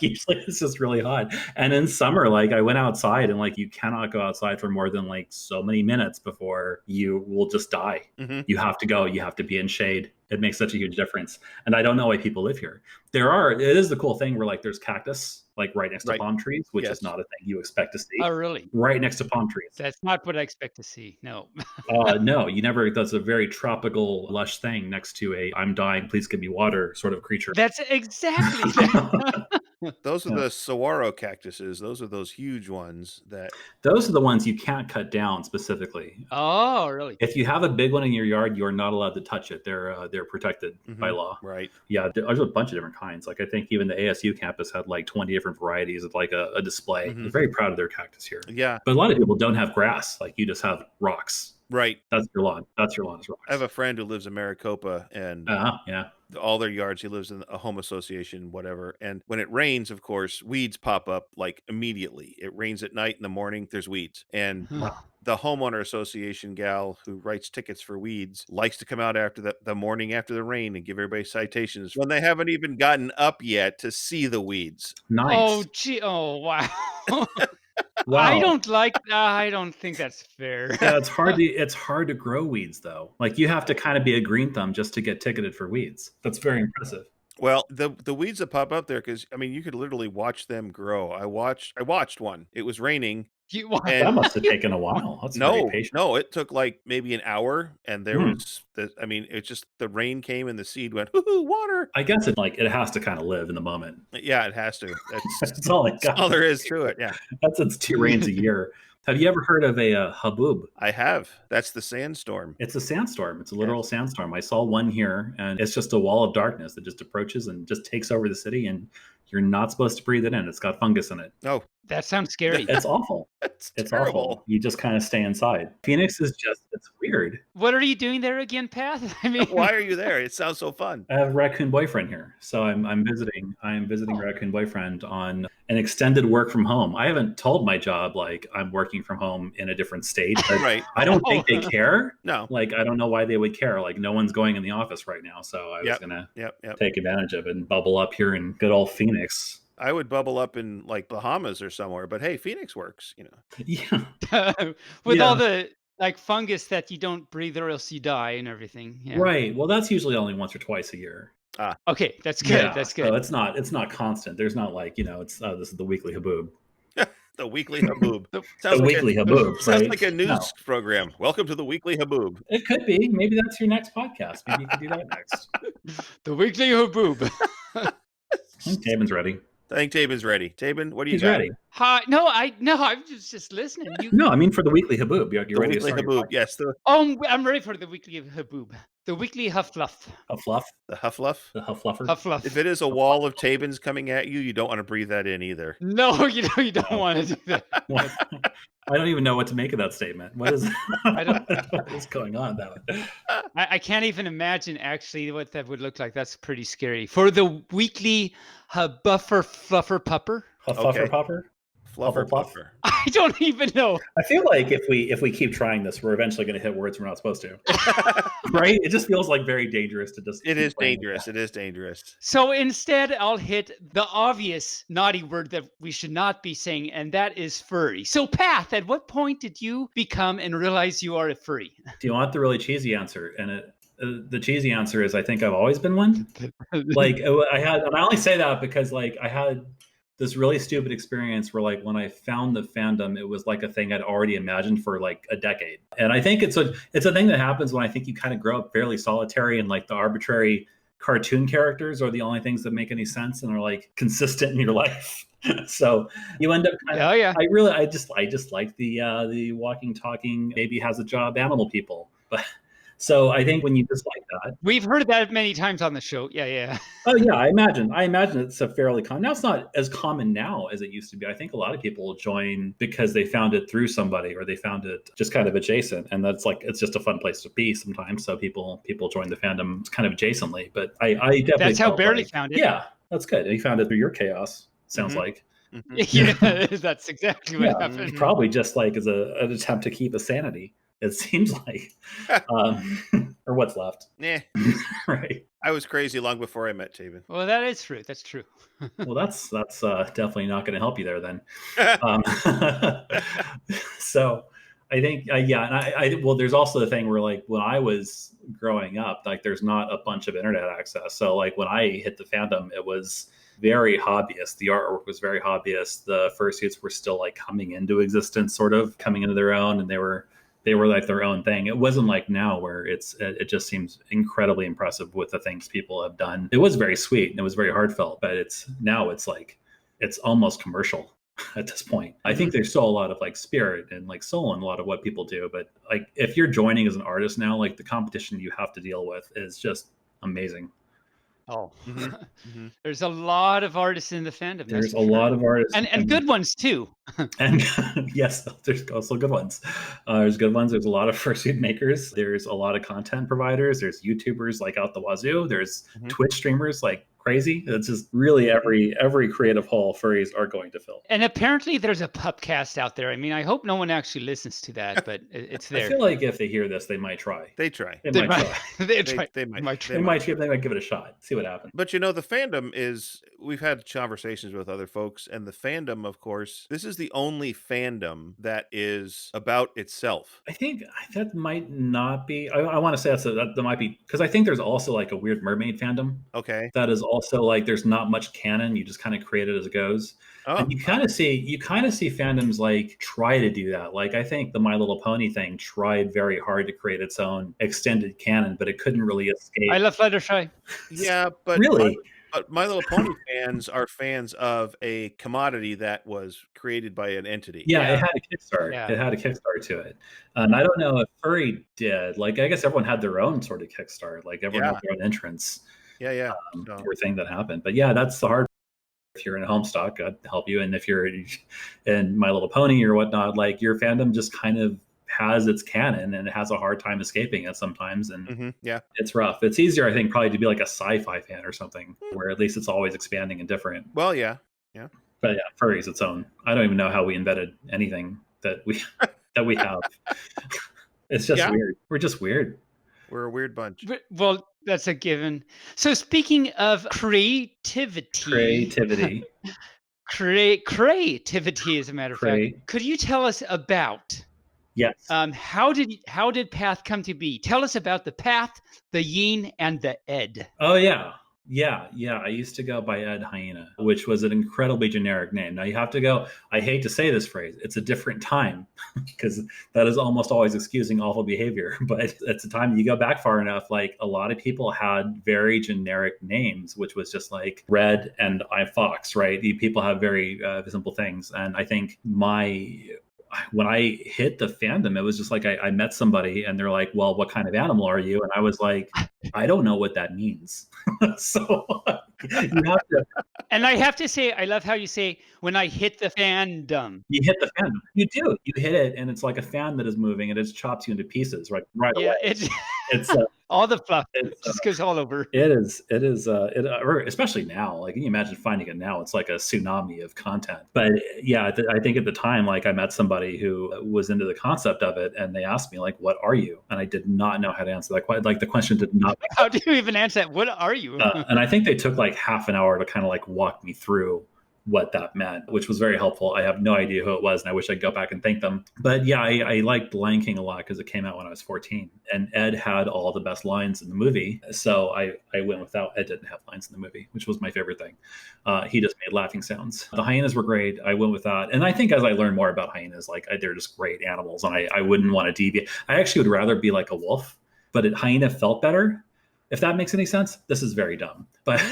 Usually it's just really hot. And in summer, like I went outside and like you cannot go outside for more than like so many minutes before you will just die. Mm-hmm. You have to go, you have to be in shade. It makes such a huge difference. And I don't know why people live here. It is the cool thing where like there's cactus like right next to palm trees, which is not a thing you expect to see. Oh, really? Right next to palm trees. That's not what I expect to see. No. No, you never. That's a very tropical, lush thing next to a "I'm dying, please give me water" sort of creature. That's exactly that. Those are the saguaro cactuses. Those are those huge ones that. Those are the ones you can't cut down specifically. Oh, really? If you have a big one in your yard, you're not allowed to touch it. They're protected by law. Right. Yeah, there's a bunch of different kinds. Like I think even the ASU campus had like 20 different varieties of like a display. Mm-hmm. They're very proud of their cactus here. Yeah. But a lot of people don't have grass. Like you just have rocks. Right. That's your lawn. That's your lawn is rocks. I have a friend who lives in Maricopa, and all their yards, he lives in a home association, whatever. And when it rains, of course, weeds pop up like immediately. It rains at night, in the morning, there's weeds. And the homeowner association gal who writes tickets for weeds likes to come out after the morning after the rain and give everybody citations when they haven't even gotten up yet to see the weeds. Nice. Oh, gee. Oh, wow. Wow. I don't think that's fair. Yeah, it's hard to grow weeds though. Like you have to kind of be a green thumb just to get ticketed for weeds. That's very impressive. Well, the weeds that pop up there, because I mean, you could literally watch them grow. I watched one. It was raining. That must have taken a while. That's very patient. No, it took like maybe an hour, and there was it's just the rain came and the seed went, hoo-hoo, water. I guess it has to kind of live in the moment. Yeah, it has to. That's all it got. That's all there is to it. Yeah, that's its 2 rains a year. Have you ever heard of a haboob? I have. That's the sandstorm. It's a sandstorm. It's a literal sandstorm. I saw one here, and it's just a wall of darkness that just approaches and just takes over the city, and You're not supposed to breathe it in. It's got fungus in it. Oh, That sounds scary. It's awful. that's It's terrible. awful. You just kind of stay inside. Phoenix is just, it's weird. What are you doing there again, Path? I mean, Why are you there? It sounds so fun. I have a raccoon boyfriend here. So I'm visiting raccoon boyfriend on an extended work from home. I haven't told my job like I'm working from home in a different state. But Right. I don't think they care. No. Like, I don't know why they would care. Like, no one's going in the office right now. So I was going to Yep. take advantage of it and bubble up here in good old Phoenix. I would bubble up in like Bahamas or somewhere, but hey, Phoenix works, Yeah. with Yeah. all the like fungus that you don't breathe or else you die and everything. Yeah. Right. Well, that's usually only once or twice a year. Okay, that's good. Yeah, That's good. So it's not constant. There's not like, it's this is the weekly haboob. The Weekly Haboob. The weekly haboob. Sounds Right? like a news No. program. Welcome to the Weekly Haboob. It could be. Maybe that's your next podcast. Maybe you could do that next. The weekly haboob. I think Taebyn's ready. I think Taebyn's ready. Taebyn, what do you He's got? ready. Hi. No, I'm just listening. No, I mean for the weekly haboob. You're The ready Weekly to start your Haboob. podcast. Yes, the I'm ready for the weekly haboob. The weekly huffluff. Huffluff. Huffluff. The Huffluffer. Huffluff. If it is a wall of Taebyn's coming at you, you don't want to breathe that in either. No, you don't want to do that. What? I don't even know what to make of that statement. What is what is going on with that? I can't even imagine actually what that would look like. That's pretty scary. For the weekly buffer fluffer pupper. Huffluffer Okay. popper? Fluffer Hufflepuff? puffer. I don't even know. I feel like if we keep trying this, we're eventually going to hit words we're not supposed to. Right? It just feels like very dangerous to just. It keep is playing with dangerous. that. It is dangerous. So instead, I'll hit the obvious naughty word that we should not be saying, and that is furry. So, Path, at what point did you become and realize you are a furry? Do you want the really cheesy answer? And the cheesy answer is I think I've always been one. Like I only say that because like I had this really stupid experience where like when I found the fandom, it was like a thing I'd already imagined for like a decade. And I think it's a thing that happens when I think you kind of grow up fairly solitary and like the arbitrary cartoon characters are the only things that make any sense and are like consistent in your life. So you end up kind of, Oh yeah. I just like the walking, talking, maybe has a job animal people. But so I think when you just like that, We've heard that many times on the show. Yeah. oh yeah, I imagine it's a fairly common. Now it's not as common now as it used to be. I think a lot of people join because they found it through somebody or they found it just kind of adjacent, and that's like it's just a fun place to be sometimes. So people join the fandom kind of adjacently. But I definitely That's how felt Barely like, found it. yeah, that's good. You found it through your chaos. Sounds Mhm. like Yeah, that's exactly what Yeah. happened. probably just like as an attempt to keep a sanity. It seems like, or what's left, Nah, right? I was crazy long before I met Taebyn. Well, that is true. That's true. Well, that's definitely not going to help you there then. So I think, yeah, and I well, there's also the thing where like when I was growing up, like there's not a bunch of internet access. So like when I hit the fandom, it was very hobbyist. The artwork was very hobbyist. The fursuits were still like coming into existence, sort of coming into their own, and they were like their own thing. It wasn't like now where it just seems incredibly impressive with the things people have done. It was very sweet and it was very heartfelt, but it's like it's almost commercial at this point. I think there's still a lot of like spirit and like soul in a lot of what people do, but like if you're joining as an artist now, like the competition you have to deal with is just amazing. Oh, Mhm. there's a lot of artists in the fandom. There's a lot of artists and good ones too. And yes, there's also good ones. There's good ones. There's a lot of fursuit makers. There's a lot of content providers. There's YouTubers like out the wazoo. There's Twitch streamers like crazy. It's just really every creative hole furries are going to fill. And apparently there's a pupcast out there. I mean, I hope no one actually listens to that, but it's there. I feel like if they hear this, they might try. They try. They might try. They might try. They might give it a shot. See what happens. But you know, the fandom is, we've had conversations with other folks, and the fandom, of course, this is the only fandom that is about itself. I think that might not be. I want to say that might be, because I think there's also like a weird mermaid fandom. Okay. That is also like there's not much canon. You just kind of create it as it goes. Oh, And you kind of see fandoms like try to do that. Like I think the My Little Pony thing tried very hard to create its own extended canon, but it couldn't really escape. I love Fluttershy. yeah, but Really? But My Little Pony fans are fans of a commodity that was created by an entity. Yeah, it had a Kickstart. Yeah. It had a Kickstart to it. And I don't know if Furry did. Like I guess everyone had their own sort of Kickstart. Like everyone had their own entrance Yeah. or thing that happened. But yeah, that's the hard If you're in a Homestuck, I'd help you. And if you're in My Little Pony or whatnot, like your fandom just kind of has its canon and it has a hard time escaping it sometimes. And Yeah. it's rough. It's easier, I think, probably to be like a sci-fi fan or something where at least it's always expanding and different. Well, yeah. But yeah, furry's its own. I don't even know how we invented anything that we have. It's just weird. We're just weird. We're a weird bunch. Well, that's a given. So speaking of creativity, creativity, as a matter of fact, could you tell us about? Yes. How did Path come to be? Tell us about the Path, the Yin, and the Ed. Oh yeah. I used to go by Ed Hyena, which was an incredibly generic name. Now you have to go, I hate to say this phrase, it's a different time because that is almost always excusing awful behavior. But it's a time you go back far enough, like a lot of people had very generic names, which was just like Red and I Fox, right? People have very simple things. And I think when I hit the fandom, it was just like I met somebody and they're like, well, what kind of animal are you? And I was like, I don't know what that means. So you have to. And I have to say, I love how you say, when I hit the fandom. You hit the fandom. You do. You hit it, and it's like a fan that is moving, and it just chops you into pieces right away. It's all the fluff just goes all over. It is, especially now. Like, can you imagine finding it now? It's like a tsunami of content. But yeah, I think at the time, like I met somebody who was into the concept of it, and they asked me, like, "What are you?" And I did not know how to answer that. Like the question did not. How do you even answer that? What are you? And I think they took like half an hour to kind of like walk me through what that meant, which was very helpful. I have no idea who it was, and I wish I'd go back and thank them. But yeah, I liked Lion a lot because it came out when I was 14, and Ed had all the best lines in the movie. So I went without. Ed didn't have lines in the movie, which was my favorite thing. He just made laughing sounds. The hyenas were great. I went with that. And I think as I learned more about hyenas, like they're just great animals, and I wouldn't want to deviate. I actually would rather be like a wolf, but hyena felt better. If that makes any sense. This is very dumb, but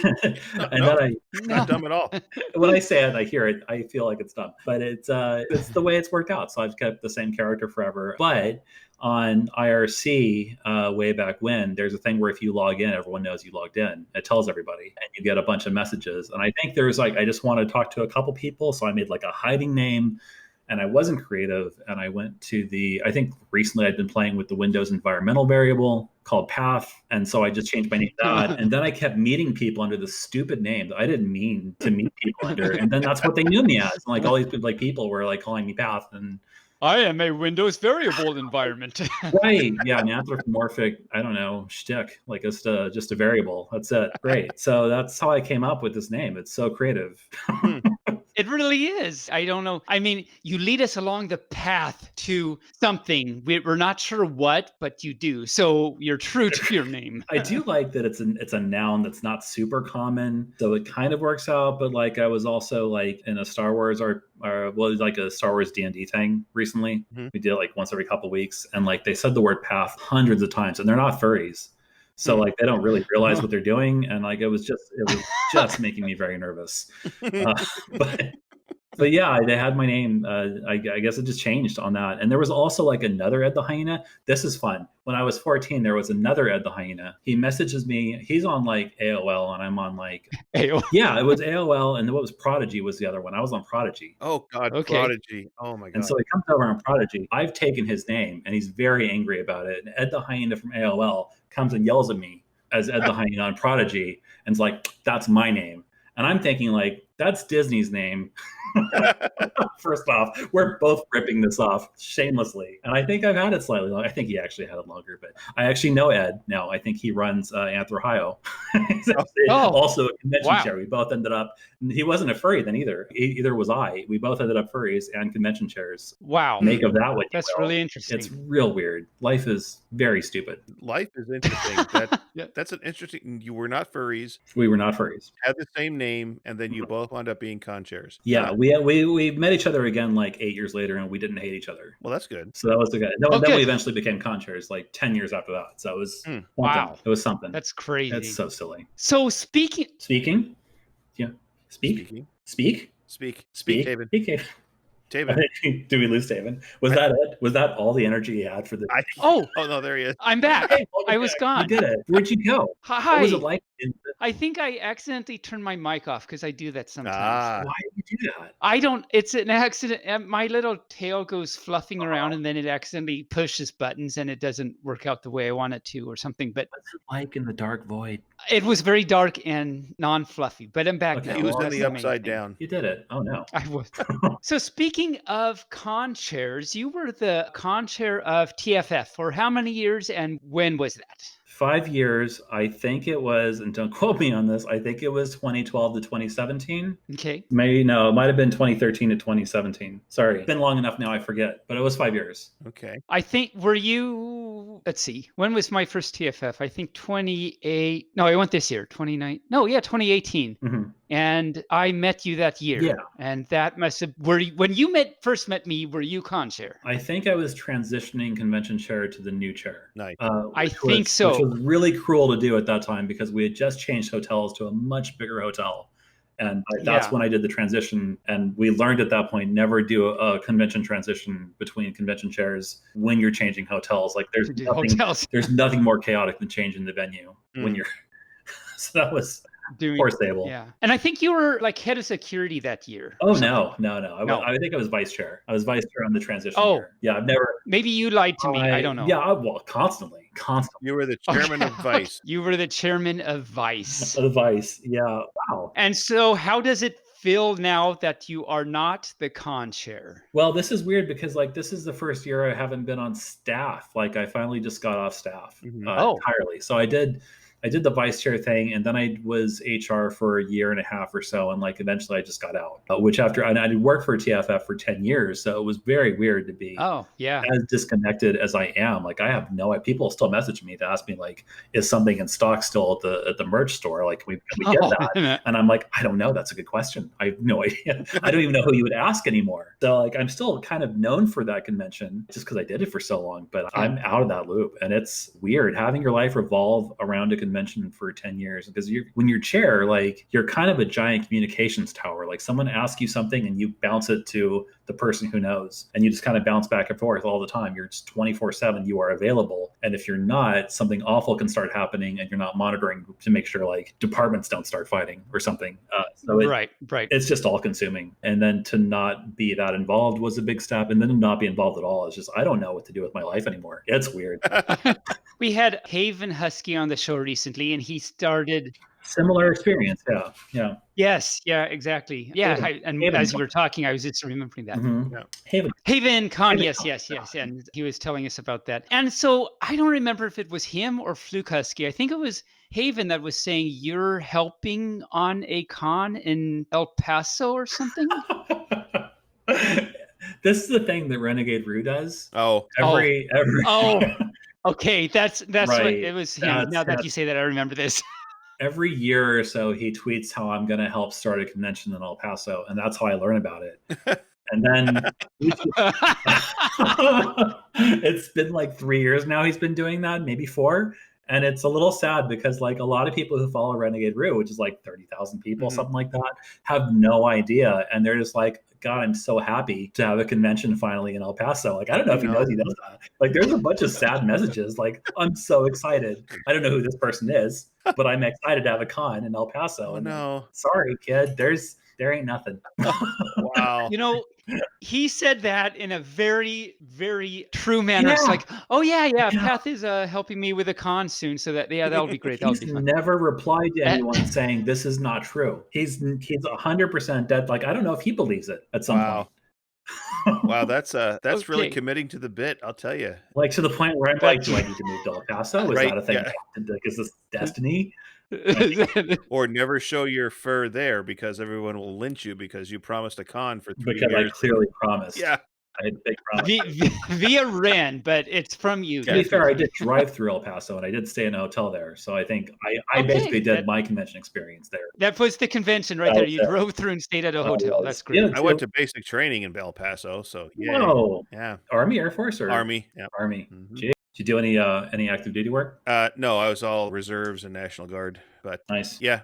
not dumb at all. When I say it, I hear it, I feel like it's dumb, but it's the way it's worked out. So I've kept the same character forever. But on IRC way back when, there's a thing where if you log in, everyone knows you logged in. It tells everybody, and you get a bunch of messages. And I think there's like, I just want to talk to a couple people, so I made like a hiding name. And I wasn't creative, and I went to I think recently I'd been playing with the Windows environmental variable called Path, and so I just changed my name to that. And then I kept meeting people under this stupid name that I didn't mean to meet people under, and then that's what they knew me as. And like all these like people were like calling me Path, and I am a Windows variable environment. Right? Yeah, an anthropomorphic, I don't know, shtick, like just a variable. That's it. Great. So that's how I came up with this name. It's so creative. It really is. I don't know. I mean, you lead us along the path to something. We're not sure what, but you do. So you're true to your name. I do like that it's a noun that's not super common. So it kind of works out. But like I was also like in a Star Wars like a Star Wars D&D thing recently. Mm-hmm. We did it like once every couple of weeks. And like they said the word path hundreds of times, and they're not furries. So like they don't really realize what they're doing, and like it was just making me very nervous. But yeah, they had my name. I guess it just changed on that. And there was also like another Ed the Hyena. This is fun. When I was 14, there was another Ed the Hyena. He messages me. He's on like AOL, and I'm on like AOL. Yeah, it was AOL, and what was Prodigy was the other one. I was on Prodigy. Oh God, okay. Prodigy. Oh my God. And so he comes over on Prodigy. I've taken his name, and he's very angry about it. And Ed the Hyena from AOL comes and yells at me as Ed the Hyena on Prodigy, and it's like, that's my name. And I'm thinking like, that's Disney's name. First off, we're both ripping this off shamelessly. And I think I've had it slightly longer. I think he actually had it longer, but I actually know Ed now. I think he runs Anthro-Ohio. Also a convention chair. We both ended up, he wasn't a furry then either. Either was I. We both ended up furries and convention chairs. Wow. Make of that what you That's will. really interesting. It's real weird. Life is very stupid. Life is interesting. That's an interesting, you were not furries. We were not furries. Had the same name, and then you both wound up being con chairs. Yeah, we met each other again like 8 years later, and we didn't hate each other. Well, that's good. So that was the guy. Then we eventually became con chairs like 10 years after that. So it was wow. It was something. That's crazy. That's so silly. So speaking. Yeah. Speak. Speaking. Speak. Speak, Taebyn. Speak. Taebyn. Do we lose Taebyn? Was that it? Was that all the energy he had for the? Oh, no, there he is. I'm back. Hey, welcome I was back. gone. You did it. Where'd you go? Hi. What was it like? I think I accidentally turned my mic off because I do that sometimes. Why did you do that? I don't. It's an accident. My little tail goes fluffing around, and then it accidentally pushes buttons, and it doesn't work out the way I want it to, or something. But What's it like in the dark void? it was very dark and non-fluffy. But I'm back Okay, now. He was well, in That's the main upside thing. down. You did it. Oh no. I was. So speaking of con chairs, you were the con chair of TFF for how many years, and when was that? 5 years. I think it was, and don't quote me on this, I think it was 2012 to 2017. Okay. Maybe, no, it might have been 2013 to 2017. Sorry. It's been long enough now, I forget. But it was 5 years. Okay. I think, were you, let's see, when was my first TFF? I think 28, no, I went this year, 29, no, yeah, 2018. hmm And I met you that year. Yeah. And that must have, when you first met me, were you con chair? I think I was transitioning convention chair to the new chair. Nice. I think so. Which was really cruel to do at that time because we had just changed hotels to a much bigger hotel. And that's when I did the transition. And we learned at that point, never do a convention transition between convention chairs when you're changing hotels. Like there's nothing more chaotic than changing the venue when you're, so that was poor Sable. Yeah. And I think you were like head of security that year. Oh, no. I think I was vice chair. I was vice chair on the transition year. Yeah, I've never. Maybe you lied to me. I don't know. Yeah, well, constantly. You were the chairman of Vice. You were the chairman of Vice. The Vice, yeah. Wow. And so how does it feel now that you are not the con chair? Well, this is weird because like this is the first year I haven't been on staff. Like I finally just got off staff entirely. So I did the vice chair thing, and then I was HR for a year and a half or so, and like eventually I just got out. Which after I did work for TFF for 10 years, so it was very weird to be as disconnected as I am. Like I have no idea. People still message me to ask me like, is something in stock still at the merch store? Like can we get that? And I'm like, I don't know. That's a good question. I have no idea. I don't even know who you would ask anymore. So like I'm still kind of known for that convention just because I did it for so long, but I'm out of that loop, and it's weird having your life revolve around a convention for 10 years because when you're chair, like you're kind of a giant communications tower. Like someone asks you something and you bounce it to the person who knows, and you just kind of bounce back and forth all the time. You're just 24/7. You are available. And if you're not, something awful can start happening and you're not monitoring to make sure like departments don't start fighting or something. Right. It's just all consuming. And then to not be that involved was a big step. And then to not be involved at all is just, I don't know what to do with my life anymore. It's weird. We had Haven Husky on the show recently, and he started similar experience. Yeah. Yes. Yeah. Exactly. Yeah. Haven. As you were talking, I was just remembering that. Mm-hmm. Yeah. Haven Con. Yes. And he was telling us about that. And so I don't remember if it was him or Fluke Husky. I think it was Haven that was saying you're helping on a con in El Paso or something. This is the thing that Renegade Rue does. Every. Okay, that's right. What it was him. Now that you say that, I remember this. Every year or so, he tweets how I'm going to help start a convention in El Paso, and that's how I learn about it. And then it's been like 3 years now he's been doing that, maybe 4. And it's a little sad because like a lot of people who follow Renegade Rue, which is like 30,000 people, something like that, have no idea. And they're just like, God, I'm so happy to have a convention finally in El Paso. Like, I don't know if he knows that. Like, there's a bunch of sad messages. Like, I'm so excited. I don't know who this person is, but I'm excited to have a con in El Paso. And sorry, kid, there ain't nothing. Wow. You know, he said that in a very, very true manner. Yeah. It's like, Path is helping me with a con soon, so that'll be great. That'll be fun. Never replied to anyone saying this is not true. He's 100% dead. Like, I don't know if he believes it at some point. Wow, that's really committing to the bit, I'll tell you. Like to the point where I'm like, do I need to move to El Paso? Is that a thing? Yeah. Is this destiny? Or never show your fur there because everyone will lynch you because you promised a con for 3 years. Because I clearly promised. Yeah. I had a big promise. Via Ren, but it's from you. To be fair, I did drive through El Paso and I did stay in a hotel there. So I think I basically did my convention experience there. That was the convention right there. You drove through and stayed at a hotel. That's great. Yeah, I went to basic training in El Paso. So Whoa. Yeah. Army, Air Force, or Army? Yeah. Army. Mm-hmm. Did you do any active duty work? No, I was all reserves and National Guard. But Nice. yeah,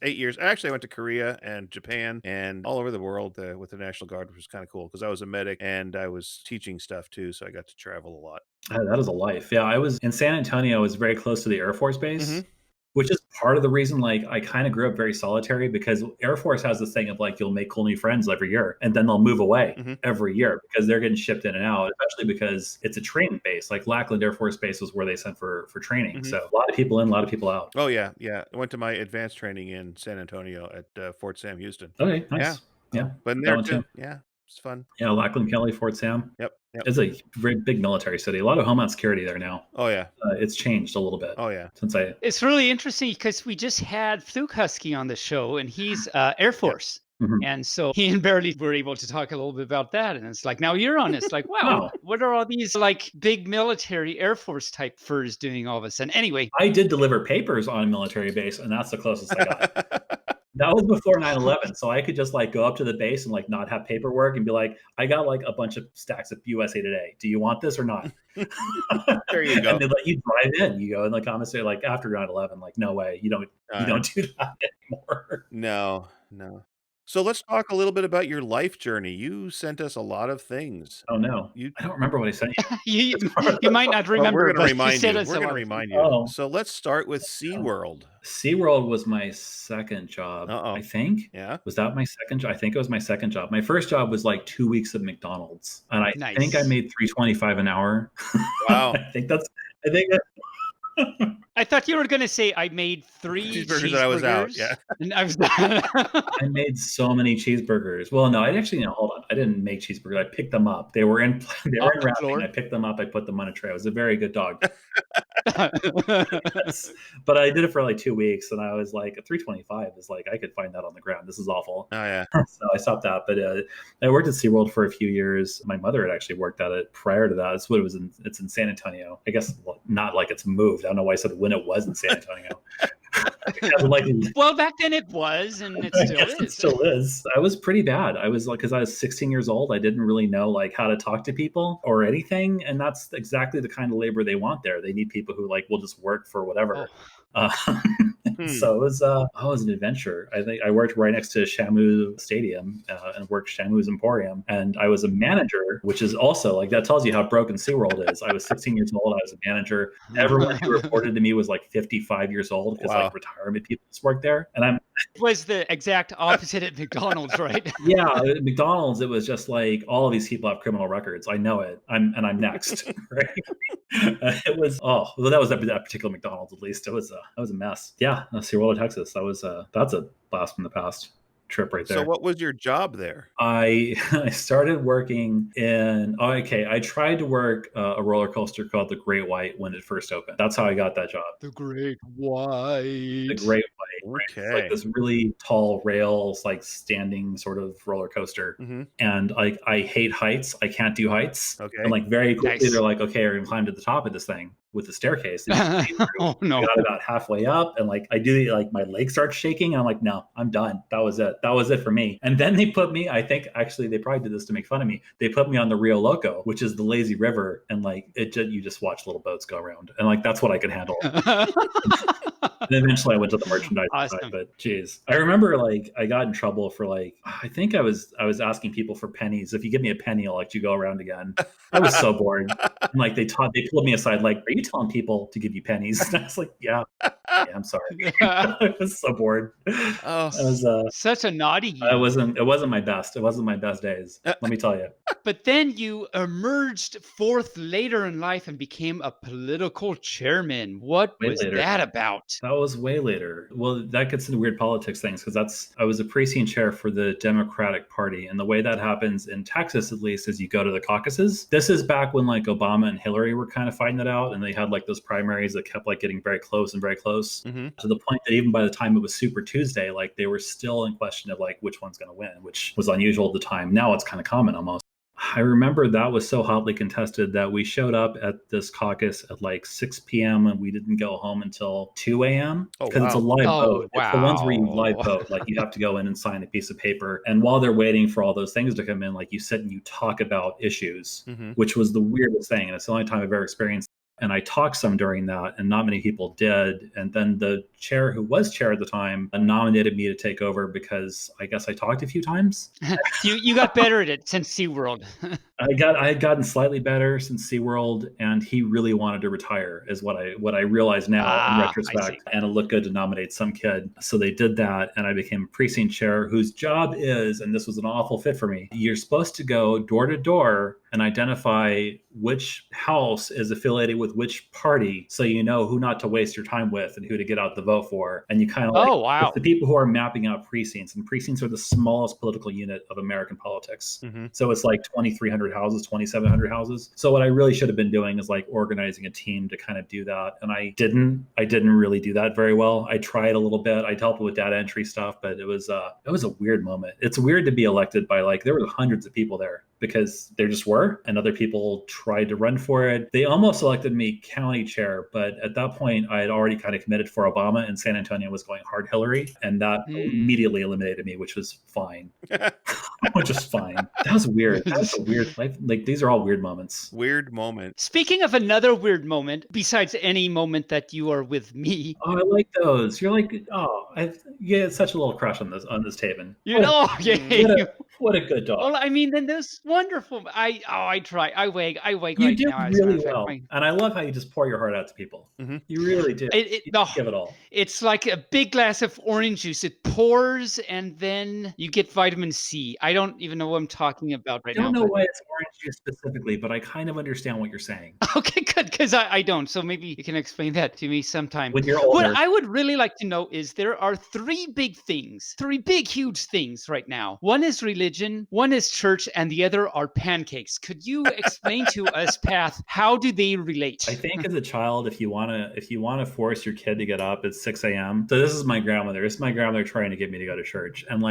8 years. Actually, I went to Korea and Japan and all over the world with the National Guard, which was kind of cool because I was a medic and I was teaching stuff too, so I got to travel a lot. That is a life. Yeah, I was in San Antonio. I was very close to the Air Force Base. Mhm. Which is part of the reason, like, I kind of grew up very solitary because Air Force has this thing of like, you'll make cool new friends every year and then they'll move away Mhm. every year because they're getting shipped in and out, especially because it's a training base. Like Lackland Air Force Base was where they sent for training. Mhm. So a lot of people in, a lot of people out. Oh yeah, yeah. I went to my advanced training in San Antonio at Fort Sam Houston. Okay, Yeah, nice. Yeah, but in that there one too. too. Yeah, it's fun. Yeah, Lackland, Kelly, Fort Sam. Yep. Yep. It's a very big military city. A lot of Homeland Security there now. Oh yeah. It's changed a little bit Oh yeah. since I. It's really interesting because we just had Furcasting on the show, and he's Air Force. Mhm. And so he and Barely were able to talk a little bit about that. And it's like, now you're on. It's like, wow, Wow. what are all these like big military Air Force type furs doing all of a sudden? Anyway, I did deliver papers on a military base, and that's the closest I got. That was before 9/11, so I could just like go up to the base and like not have paperwork and be like, I got like a bunch of stacks of USA Today. Do you want this or not? There you go. And they let you drive in. You go in the commissary like after 9/11, like no way, you don't do that anymore. No, no. So let's talk a little bit about your life journey. You sent us a lot of things. Oh no, You I don't remember what I sent you. you might not Well, remember, we're going to but remind he you. said us We're a going to lot of remind things. you. Oh. So let's start with SeaWorld. SeaWorld was my second job, Uh-oh. I think. Yeah. Was that my second job? I think it was my second job. My first job was like 2 weeks at McDonald's, and I think I Nice. made $3.25 an hour. Wow. I think that I thought you were going to say I made 3 Cheeseburgers that I was out, cheeseburgers, yeah. And I was I made so many cheeseburgers. Well, no, I actually no. Hold on, I didn't make cheeseburgers. I picked them up. They were in Off wrapping. the floor? I picked them up. I put them on a tray. I was a very good dog. Yes. But I did it for like 2 weeks, and I was like, $3.25 is like I could find that on the ground. This is awful. Oh yeah. So I stopped that. But I worked at SeaWorld for a few years. My mother had actually worked at it prior to that. That's what it was in. It's in San Antonio. I guess not like it's moved. I don't know why I said when it was in San Antonio. Well, back then it was, and it I still guess is. it still is. I was pretty bad. I was like, because I was 16 years old, I didn't really know like how to talk to people or anything, and that's exactly the kind of labor they want there. They need people who like will just work for whatever. So it was an adventure. I think I worked right next to Shamu Stadium and worked Shamu's Emporium, and I was a manager, which is also like that tells you how broken SeaWorld is. I was 16 years old. I was a manager. Everyone who reported to me was like 55 years old because Wow. like retirement people just work there, and I'm Was the exact opposite at McDonald's, right? yeah, at McDonald's, it was just like all of these people have criminal records. I know it. I'm next. Right? It was well, that was that particular McDonald's. At least it was a mess. Yeah, SeaWorld, Texas. That's a blast from the past trip right there. So what was your job there? I started working in I tried to work a roller coaster called the Great White when it first opened. That's how I got that job. The Great White. The Great White. Right? It's Okay. like this really tall rails, like standing sort of roller coaster. Mhm. And like I hate heights. I can't do heights. Okay. And like very quickly Nice. they're like, okay, we're gonna climb to the top of this thing with the staircase. And you Oh I no. got about halfway up, and like I do like my legs start shaking, and I'm like, no, I'm done. That was it. That was it for me. And then they put me, I think actually they probably did this to make fun of me. They put me on the Rio Loco, which is the lazy river, and like you just watch little boats go around, and like that's what I could handle. And eventually I went to the merchandise Awesome. side, but geez. I remember like I got in trouble for like I think I was asking people for pennies. If you give me a penny, I'll let you go around again. I was so bored. And like they pulled me aside, like, are you telling people to give you pennies? And I was like, yeah, I'm sorry. I was so bored. Oh. I was Such a naughty you. it wasn't my best. It wasn't my best days. Let me tell you. But then you emerged forth later in life and became a political chairman. What Way was later. that about? That was way later. Well, that gets into weird politics things because I was a precinct chair for the Democratic Party. And the way that happens in Texas, at least, is you go to the caucuses. This is back when like Obama and Hillary were kind of fighting it out. And they had like those primaries that kept like getting very close and very close Mhm. to the point that even by the time it was Super Tuesday, like they were still in question of like which one's going to win, which was unusual at the time. Now it's kind of common almost. I remember that was so hotly contested that we showed up at this caucus at like 6 p.m. and we didn't go home until 2 a.m. Oh, because it's a wow. live Oh, vote. It's the ones where you live wow. vote. Like you have to go in and sign a piece of paper. And while they're waiting for all those things to come in, like you sit and you talk about issues, Mhm. which was the weirdest thing. And it's the only time I've ever experienced. And I talked some during that, and not many people did. And then the chair who was chair at the time nominated me to take over because I guess I talked a few times. You got better at it since SeaWorld. I had gotten slightly better since SeaWorld, and he really wanted to retire, is what I realize now in I see. retrospect. And it looked good to nominate some kid. So they did that, and I became precinct chair, whose job is, and this was an awful fit for me, you're supposed to go door to door and identify which house is affiliated with which party, so you know who not to waste your time with and who to get out the vote for. And you kind of Oh, wow. it's the people who are mapping out precincts, and precincts are the smallest political unit of American politics. Mm-hmm. So it's like 2,300 houses, 2,700 houses. So what I really should have been doing is like organizing a team to kind of do that. And I didn't really do that very well. I tried a little bit. I helped with data entry stuff, but it was a weird moment. It's weird to be elected by there were hundreds of people there because there just were, and other people tried to run for it. They almost elected me county chair, but at that point I had already kind of committed for Obama, and San Antonio was going hard Hillary, and that immediately eliminated me, which was fine. Which is fine. That was weird. That was a weird life. These are all weird moments. Weird moment. Speaking of another weird moment, besides any moment that you are with me. Oh, I like those. You're like, you get such a little crush on this Taebyn. What a good dog. Well, I mean, then there's wonderful. I try. I wake you right do now. really well, and I love how you just pour your heart out to people. Mm-hmm. You really do. You give it all. It's like a big glass of orange juice. It pours, and then you get vitamin C. I don't even know what I'm talking about right now. I don't know why it's orange juice specifically, but I kind of understand what you're saying. Okay, good, because I don't. So maybe you can explain that to me sometime. When you're older. What I would really like to know is there are three big, huge things right now. One is religion, one is church, and the other are pancakes. Could you explain to us, Path, how do they relate? I think as a child, if you want to force your kid to get up at 6 a.m. So this is my grandmother. This is my grandmother trying to get me to go to church. And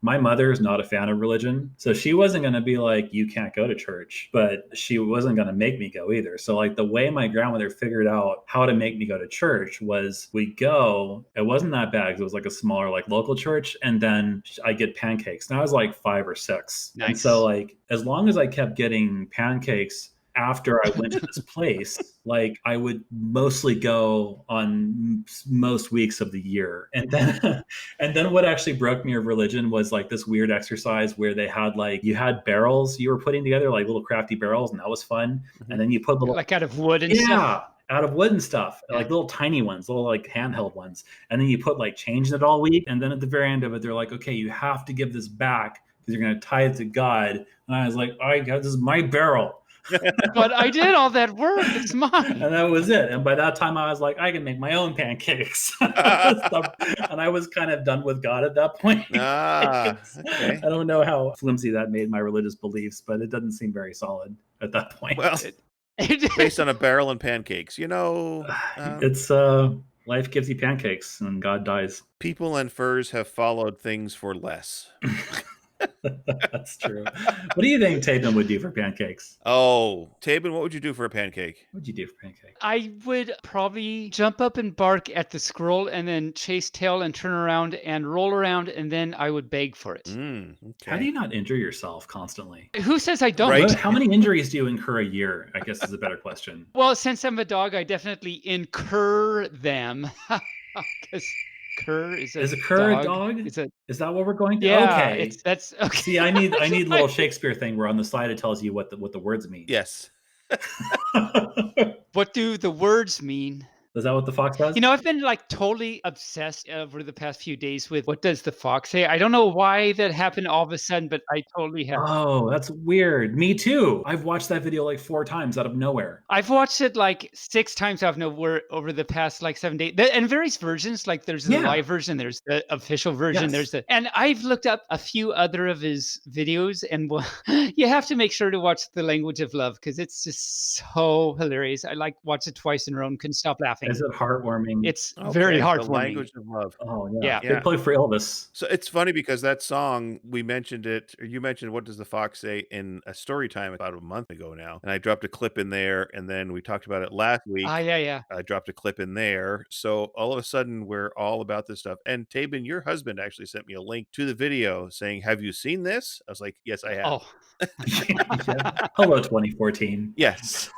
my mother is not a fan of religion. So she wasn't going to be like, you can't go to church, but she wasn't going to make me go either. So the way my grandmother figured out how to make me go to church was we go, it wasn't that bad because it was a smaller local church. And then I get pancakes. And I was 5 or 6. Nice. And so as long as I kept getting pancakes after I went to this place, I would mostly go on most weeks of the year. And then what actually broke me of religion was this weird exercise where they had you had barrels you were putting together, little crafty barrels, and that was fun. Mm-hmm. And then you put little out of wood and stuff. Out of wood and stuff, little tiny ones, little handheld ones. And then you put change in it all week. And then at the very end of it, they're okay, you have to give this back because you're going to tie it to God. And I was all right, God, this is my barrel. But I did all that work. It's mine. And that was it. And by that time I was I can make my own pancakes. And I was kind of done with God at that point. Okay. I don't know how flimsy that made my religious beliefs, but it doesn't seem very solid at that point. Well, based on a barrel and pancakes, it's life gives you pancakes and God dies. People and furs have followed things for less. That's true. What do you think Taebyn would do for pancakes? Oh, Taebyn, what would you do for a pancake? What would you do for pancakes? I would probably jump up and bark at the squirrel and then chase tail and turn around and roll around, and then I would beg for it. Okay. How do you not injure yourself constantly? Who says I don't? Right. How many injuries do you incur a year, I guess is a better question. Well, since I'm a dog, I definitely incur them. Because cur is a dog? Is that what we're going to? Yeah, okay. That's okay. See, I need a little Shakespeare thing where on the side it tells you what the words mean. Yes. What do the words mean? Is that what the fox does? I've been totally obsessed over the past few days with what does the fox say? I don't know why that happened all of a sudden, but I totally have. Oh, that's weird. Me too. I've watched that video 4 times out of nowhere. I've watched it 6 times out of nowhere over the past 7 days. And various versions, there's the live version, there's the official version, and I've looked up a few other of his videos, and you have to make sure to watch The Language of Love because it's just so hilarious. I watched it twice in a row and couldn't stop laughing. laughing. Is it heartwarming? It's very The heartwarming. language of love. Oh Yeah. They play for Elvis. So it's funny because that song, we mentioned it, or you mentioned What Does the Fox Say in a story time about a month ago now. And I dropped a clip in there, and then we talked about it last week. Yeah. I dropped a clip in there. So all of a sudden, we're all about this stuff. And Taebyn, your husband actually sent me a link to the video saying, "Have you seen this?" I was like, "Yes, I have." Oh. Hello, 2014. Yes.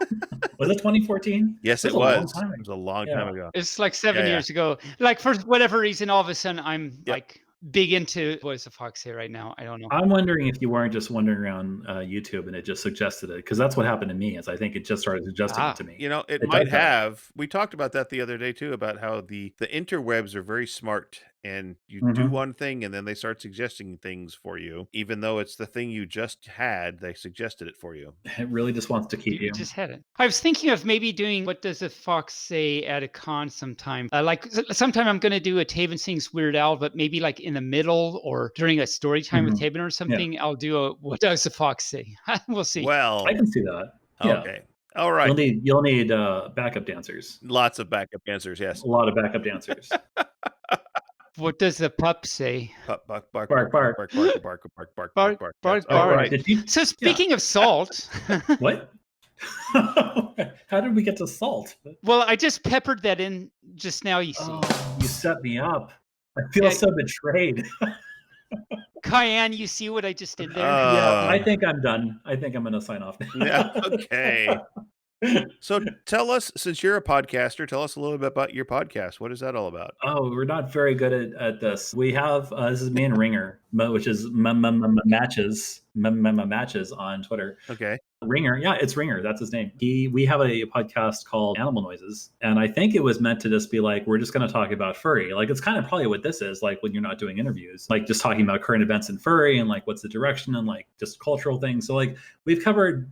Was it 2014? Yes, it a long was. time It ago. was a long Yeah. time ago. It's like 7 Yeah. years ago. Like for whatever reason, all of a sudden I'm Yep. like big into what does the fox say right now? I don't know. I'm wondering if you weren't just wandering around YouTube and it just suggested it, because that's what happened to me. Is I think it just started suggesting it to me. You know, it It might does that. have. We talked about that the other day too, about how the interwebs are very smart, and you do Mhm. one thing and then they start suggesting things for you, even though it's the thing you just had. They suggested it for you. It really just wants to keep You you. just had it. I was thinking of maybe doing what does the fox say at a con sometime. Like sometime I'm going to do a Taebyn Sings Weird Al, but maybe like in the middle or during a story time with Mhm. Taebyn or something. I'll do a what does the fox say? We'll see. Well, I can see that. Yeah. okay, all right. You'll need backup dancers. Lots of backup answers. Yes. A lot of backup dancers. What does the pup say? Bark, bark, bark, Bark, bark, bark. bark, bark, bark, bark, bark, Bark, bark. bark, That's- Oh, bark. right. Did you? So speaking of salt, What? How did we get to salt? well, I just peppered that in just now. You see, Oh, you set me up. I feel Yeah. so betrayed. Cayenne. You see what I just did there? Yeah, I think I'm done. I think I'm going to sign off now. Yeah. Okay. So tell us, since you're a podcaster, tell us a little bit about your podcast. What is that all about? Oh, we're not very good at this. We have this is me and Ringer, which is matches on Twitter. Okay. Ringer, yeah, it's Ringer. That's his name. We have a podcast called Animal Noises, and I think it was meant to just be like, we're just going to talk about furry. Like, it's kind of probably what this is, like when you're not doing interviews, like just talking about current events in furry and like what's the direction and like just cultural things. So like we've covered.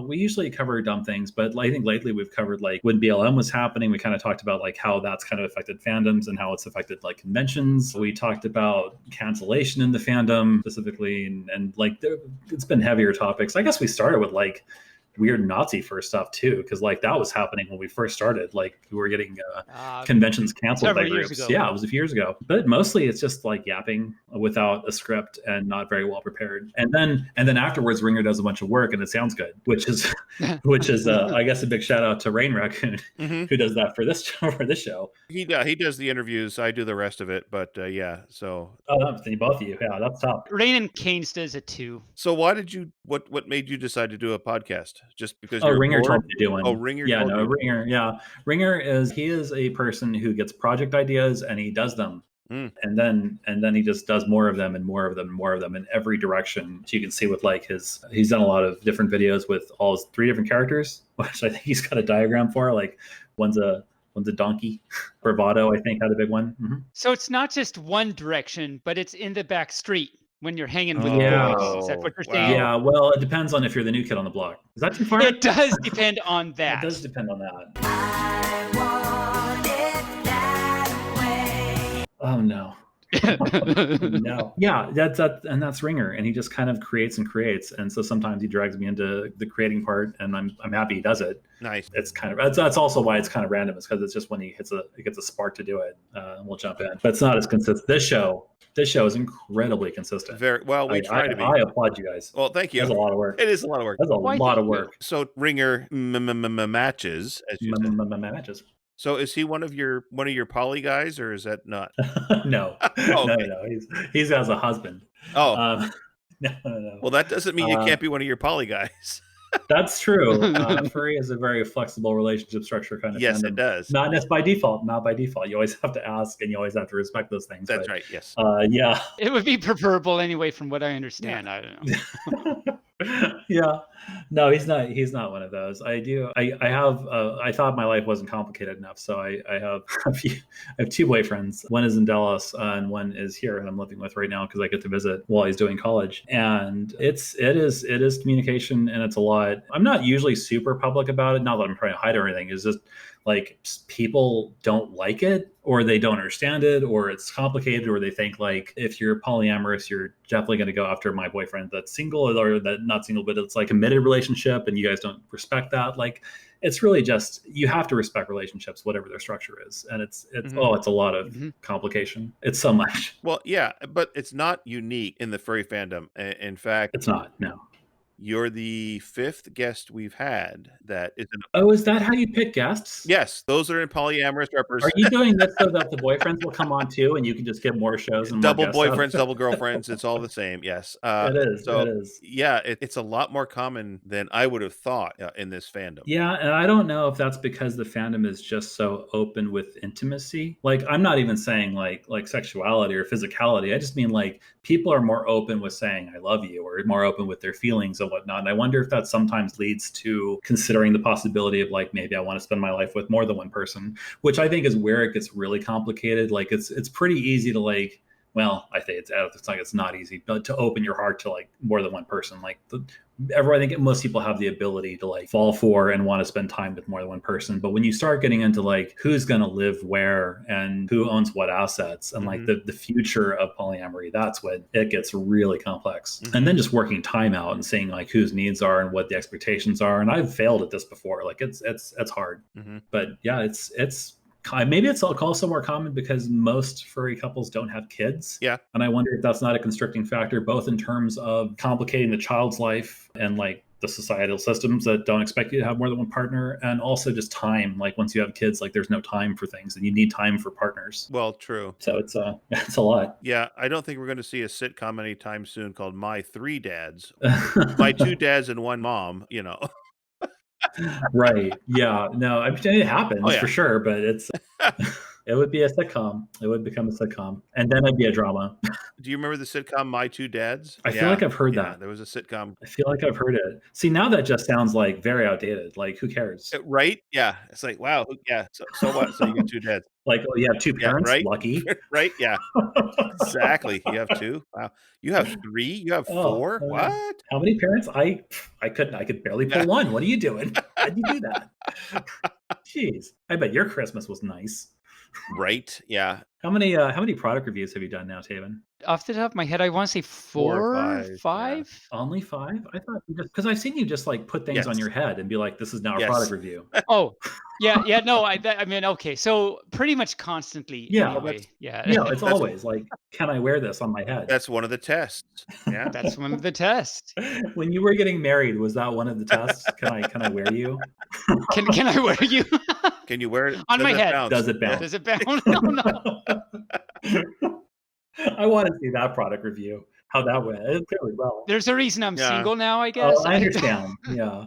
We usually cover dumb things, but I think lately we've covered like when BLM was happening, we kind of talked about like how that's kind of affected fandoms and how it's affected like conventions. We talked about cancellation in the fandom specifically, and like it's been heavier topics. I guess we started with like weird Nazi first stuff too, because like that was happening when we first started. Like we were getting conventions canceled by several groups. years ago. Yeah, it was a few years ago. But mostly it's just like yapping without a script and not very well prepared. And then afterwards, Ringer does a bunch of work and it sounds good, which is I guess a big shout out to Rain Raccoon who does that for this show. He does the interviews. I do the rest of it. But yeah, so Both of you, yeah, that's top. Rain and Keynes does it too. so why did you what made you decide to do a podcast? Just because Ringer bored? told me to do one. Oh, Ringer. Yeah, told no, you. Ringer. Yeah, Ringer is a person who gets project ideas and he does them. And then he just does more of them and more of them and more of them in every direction. So you can see with like he's done a lot of different videos with all his 3 different characters, which I think he's got a diagram for. Like one's a donkey. Bravado, I think, had a big one. Mm-hmm. So it's not just one direction, but it's in the back street when you're hanging with Yeah. boys. Is that what you're Wow. saying? Yeah, well, it depends on if you're the new kid on the block. Is that too far? It does depend on It that. does depend on that. I want it that way. Oh no. No. Yeah, that's Ringer, and he just kind of creates, and so sometimes he drags me into the creating part, and I'm happy he does it. Nice. It's kind of that's also why it's kind of random. It's because it's just when he gets a spark to do it, and we'll jump in. But it's not as consistent. This show is incredibly consistent. Very well. We try to be. I applaud you guys. Well, thank you. That's a lot of work. It is a lot of work. That's a Why, lot of thank you. work. So Ringer matches, as you said. Matches. So is he one of your poly guys, or is that not? No, Okay. no. He's has a husband. Oh, No. well, that doesn't mean you can't be one of your poly guys. That's true. Furry is a very flexible relationship structure kind of Yes, fandom. it does. Not by default. You always have to ask and you always have to respect those things. That's but, right. Yes. Yeah. It would be preferable anyway, from what I understand. I don't know. Yeah. No, he's not one of those. I have I thought my life wasn't complicated enough, so I have I have 2 boyfriends. One is in Dallas and one is here, and I'm living with right now because I get to visit while he's doing college. And it is communication, and it's a lot. I'm not usually super public about it, not that I'm trying to hide or anything. It's just like people don't like it, or they don't understand it, or it's complicated, or they think like if you're polyamorous, you're definitely going to go after my boyfriend that's single, or that not single, but it's like committed committed relationship and you guys don't respect that, like it's really just, you have to respect relationships, whatever their structure is. And it's it's a lot of complication. It's so much. Well, yeah, but it's not unique in the furry fandom. In fact, It's not, no. you're the 5th guest we've had that is an. Oh, is that how you pick guests? Yes, those are in polyamorous Are you doing this so that the boyfriends will come on too, and you can just get more shows and double more guests boyfriends, out? double girlfriends. It's all the same. Yes, It is. So it is. yeah, it's a lot more common than I would have thought in this fandom. Yeah, and I don't know if that's because the fandom is just so open with intimacy. Like, I'm not even saying like sexuality or physicality. I just mean like people are more open with saying I love you, or more open with their feelings and whatnot. And I wonder if that sometimes leads to considering the possibility of like, maybe I want to spend my life with more than one person, which I think is where it gets really complicated. Like it's pretty easy to like, well, I think it's not easy, but to open your heart to like more than one person. Like I think most people have the ability to like fall for and want to spend time with more than one person. But when you start getting into like who's going to live where and who owns what assets and like the future of polyamory, that's when it gets really complex. And then just working time out and seeing like whose needs are and what the expectations are. And I've failed at this before. Like it's hard. But yeah, it's maybe it's also more common because most furry couples don't have kids. Yeah. And I wonder if that's not a constricting factor, both in terms of complicating the child's life and like the societal systems that don't expect you to have more than one partner, and also just time. Like once you have kids, like there's no time for things and you need time for partners. Well, true. So it's a lot. Yeah, I don't think we're going to see a sitcom anytime soon called My 3 Dads. My 2 dads and 1 mom, you know. Right. Yeah. No, I mean, it happens for sure, but it's it would be a sitcom. It would become a sitcom, and then it'd be a drama. Do you remember the sitcom My 2 Dads? I feel like I've heard that. There was a sitcom. I feel like I've heard it. See, now that just sounds like very outdated. Like, who cares? Right? Yeah. It's like, wow. Yeah. So what? So you got 2 dads. Like, oh, you have 2 parents? Right? Lucky. Right? Yeah. Exactly. You have 2? Wow. You have 3? You have 4? What? How many parents? I could barely pull one. What are you doing? How'd you do that? Jeez. I bet your Christmas was nice. Right? Yeah. How many product reviews have you done now, Taebyn? Off the top of my head, I want to say 4 or 5. Yeah. Only 5? I thought because I've seen you just like put things on your head and be like, "This is now a product review." Oh, yeah. No, I mean, okay. So pretty much constantly. Yeah. Anyway. Yeah. No, it's always like, "Can I wear this on my head?" That's one of the tests. Yeah. That's one of the tests. When you were getting married, was that one of the tests? Can I wear you? Can I wear you? Can you wear it on my head? Bounce? Does it bounce? Does it bounce? No. I want to see that product review. How that went. It really well. There's a reason I'm single now, I guess. Oh, I understand. Yeah.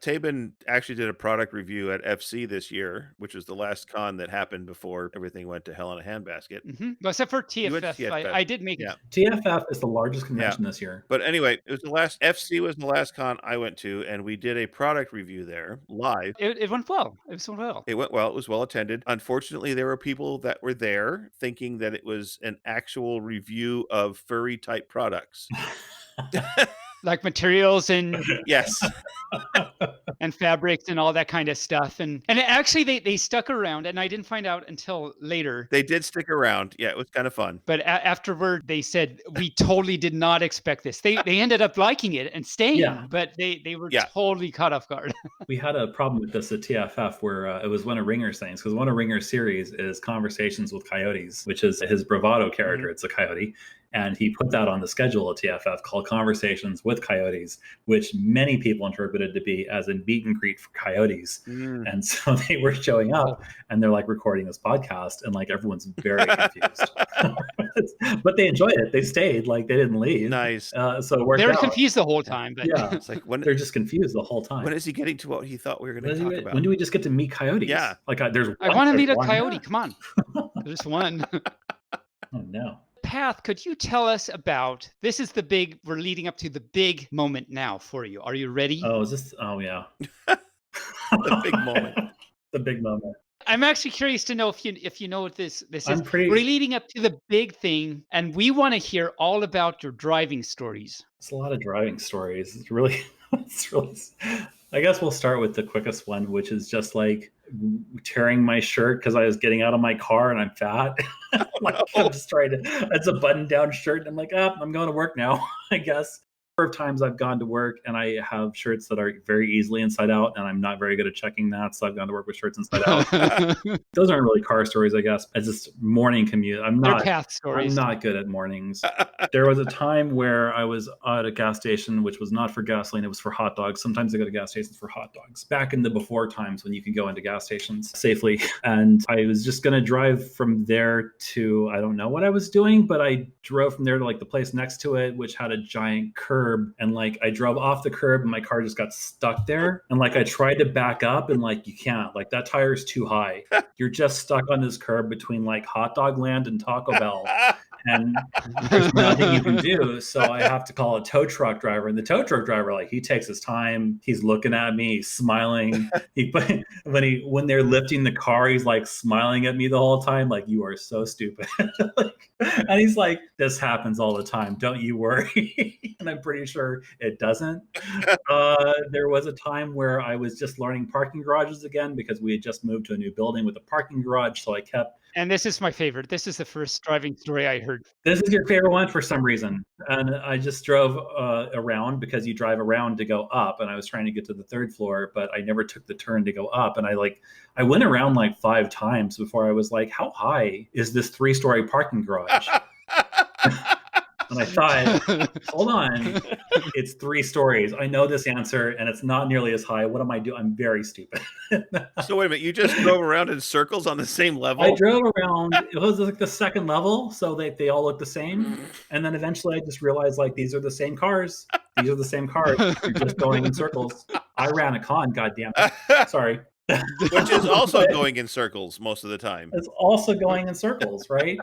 Taebyn actually did a product review at FC this year, which was the last con that happened before everything went to hell in a handbasket. Well, except for You went to TFF, I did make it. TFF is the largest convention this year. But anyway, it was the last FC was the last con I went to, and we did a product review there live. It went well. It went well. It went well. It was well attended. Unfortunately, there were people that were there thinking that it was an actual review of furry type products. Like materials and Yes. and fabrics and all that kind of stuff. And actually they stuck around, and I didn't find out until later. They did stick around. Yeah, it was kind of fun. But afterward, they said, we totally did not expect this. They ended up liking it and staying, but they were totally caught off guard. We had a problem with this at TFF where it was one of Ringer's things, because one of Ringer's series is Conversations with Coyotes, which is his bravado character. It's a coyote. And he put that on the schedule at TFF called Conversations with Coyotes, which many people interpreted to be as a meet and greet for coyotes. And so they were showing up and they're like recording this podcast, and like everyone's very confused. But they enjoyed it. They stayed, like they didn't leave. Nice. So it worked They were out. confused the whole time. But It's like They're just confused the whole time. when is he getting to what he thought we were going to talk about? When do we just get to meet coyotes? Yeah. Like I want to meet a coyote. Come on. There's one. Oh, no. Path, could you tell us about, this is we're leading up to the big moment now for you. Are you ready? Oh, is this? Oh, yeah. The big moment. The big moment. I'm actually curious to know if you know what this is. Pretty- We're leading up to the big thing, and we want to hear all about your driving stories. It's a lot of driving stories. It's really, I guess we'll start with the quickest one, which is just like tearing my shirt because I was getting out of my car and I'm fat. I'm just trying to, it's a button down shirt. And I'm like, I'm going to work now, I guess. of times I've gone to work and I have shirts that are very easily inside out, and I'm not very good at checking that, so I've gone to work with shirts inside out. Those aren't really car stories, I guess. It's just morning commute. They're I'm path stories. not good at mornings. There was a time where I was at a gas station, which was not for gasoline, it was for hot dogs. Sometimes I go to gas stations for hot dogs. Back in the before times when you can go into gas stations safely. And I was just going to drive from there to, I don't know what I was doing, but I drove from there to like the place next to it, which had a giant curb. And like I drove off the curb and my car just got stuck there. And like I tried to back up and like you can't, like that tire is too high. You're just stuck on this curb between like Hot Dog Land and Taco Bell. And there's nothing you can do. So I have to call a tow truck driver. And the tow truck driver, like, he takes his time. He's looking at me, he's smiling. When they're lifting the car, he's like smiling at me the whole time, like, you are so stupid. And he's like, this happens all the time, don't you worry. And I'm pretty sure it doesn't. There was a time where I was just learning parking garages again because we had just moved to a new building with a parking garage. So I kept. And this is my favorite. This is the first driving story I heard. This is your favorite one for some reason. And I just drove around because you drive around to go up. And I was trying to get to the third floor, but I never took the turn to go up. And I went around like 5 times before I was like, how high is this 3-story parking garage? And I thought, hold on, it's 3 stories. I know this answer, and it's not nearly as high. What am I doing? I'm very stupid. So wait a minute, you just drove around in circles on the same level? I drove around. It was like the second level, so they all look the same. And then eventually I just realized, like, these are the same cars. These are the same cars. You're just going in circles. I ran a con, goddammit. Sorry. Which is also going in circles most of the time. It's also going in circles, right?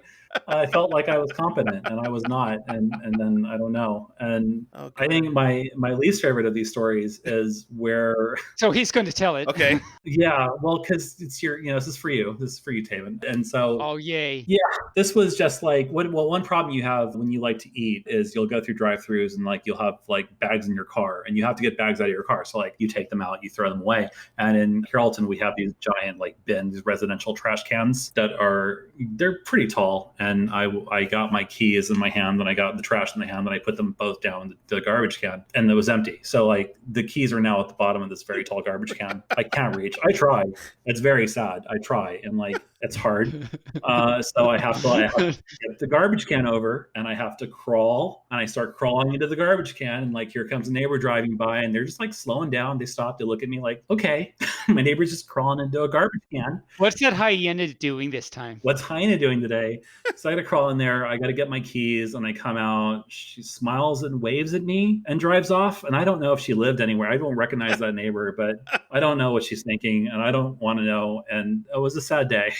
I felt like I was competent and I was not, and then I don't know. And okay. I think my least favorite of these stories is where. So he's going to tell it. Okay. Yeah, well, because it's your, this is for you. This is for you, Taebyn. And so. Oh yay! Yeah, this was just like one problem you have when you like to eat is you'll go through drive-throughs and like you'll have like bags in your car and you have to get bags out of your car. So like you take them out, you throw them away. And in Carrollton, we have these giant like bins, these residential trash cans they're pretty tall. And I got my keys in my hand and I got the trash in the hand and I put them both down the garbage can and it was empty. So like the keys are now at the bottom of this very tall garbage can. I can't reach. I try. It's very sad. I try and like it's hard. So I have to get the garbage can over and I have to crawl and I start crawling into the garbage can and like here comes a neighbor driving by and they're just like slowing down. They stop. They look at me like, okay, my neighbor's just crawling into a garbage can. What's that hyena doing this time? What's hyena doing today? So I got to crawl in there. I got to get my keys and I come out. She smiles and waves at me and drives off. And I don't know if she lived anywhere. I don't recognize that neighbor, but I don't know what she's thinking and I don't want to know. And it was a sad day.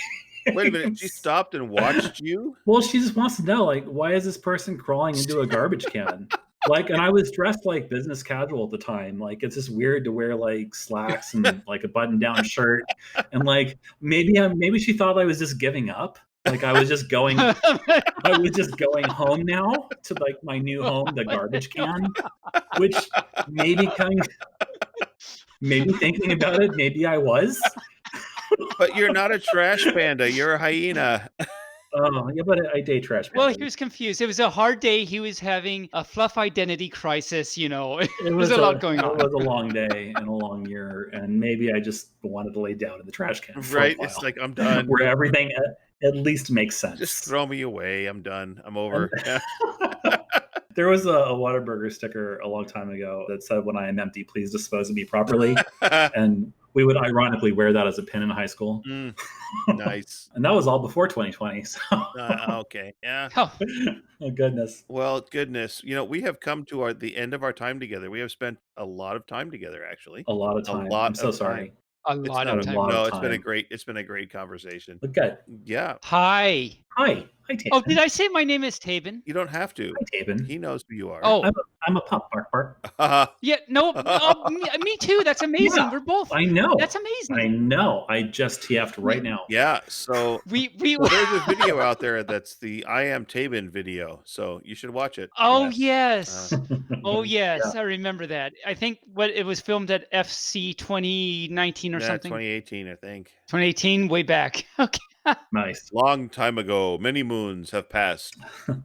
Wait a minute, she stopped and watched you? Well, she just wants to know, like, why is this person crawling into a garbage can? Like, and I was dressed like business casual at the time. Like, it's just weird to wear like slacks and like a button-down shirt. And like, maybe she thought I was just giving up. Like I was just going home now to like my new home, the garbage can, which maybe thinking about it, maybe I was. But you're not a trash panda. You're a hyena. Oh, yeah, but I day trash panda. Well, he was confused. It was a hard day. He was having a fluff identity crisis, It was a lot going on. It was a long day and a long year. And maybe I just wanted to lay down in the trash can. Right. It's like, I'm done. Where everything at least makes sense. Just throw me away. I'm done. I'm over. There was a Whataburger sticker a long time ago that said, when I am empty, please dispose of me properly. And we would ironically wear that as a pin in high school. Nice. And that was all before 2020. So. Okay. Yeah. Oh, goodness. Well, goodness. We have come to the end of our time together. We have spent a lot of time together, actually. A lot of time. I'm so sorry. A lot of time. No, it's been a great conversation. But good. Yeah. Hi, Taebyn. Oh, did I say my name is Taebyn? You don't have to. Hi, Taebyn. He knows who you are. Oh, I'm a pup, bark, bark. Yeah, no, me too. That's amazing. Yeah, We're both. I know. That's amazing. I know. I just TF'd right now. Yeah. So we there's a video out there that's the I Am Taebyn video. So you should watch it. Oh yes. Oh yes, Yeah. I remember that. I think it was filmed at FC 2019 or or something? 2018, I think. 2018, way back. Okay. Nice. Long time ago, many moons have passed.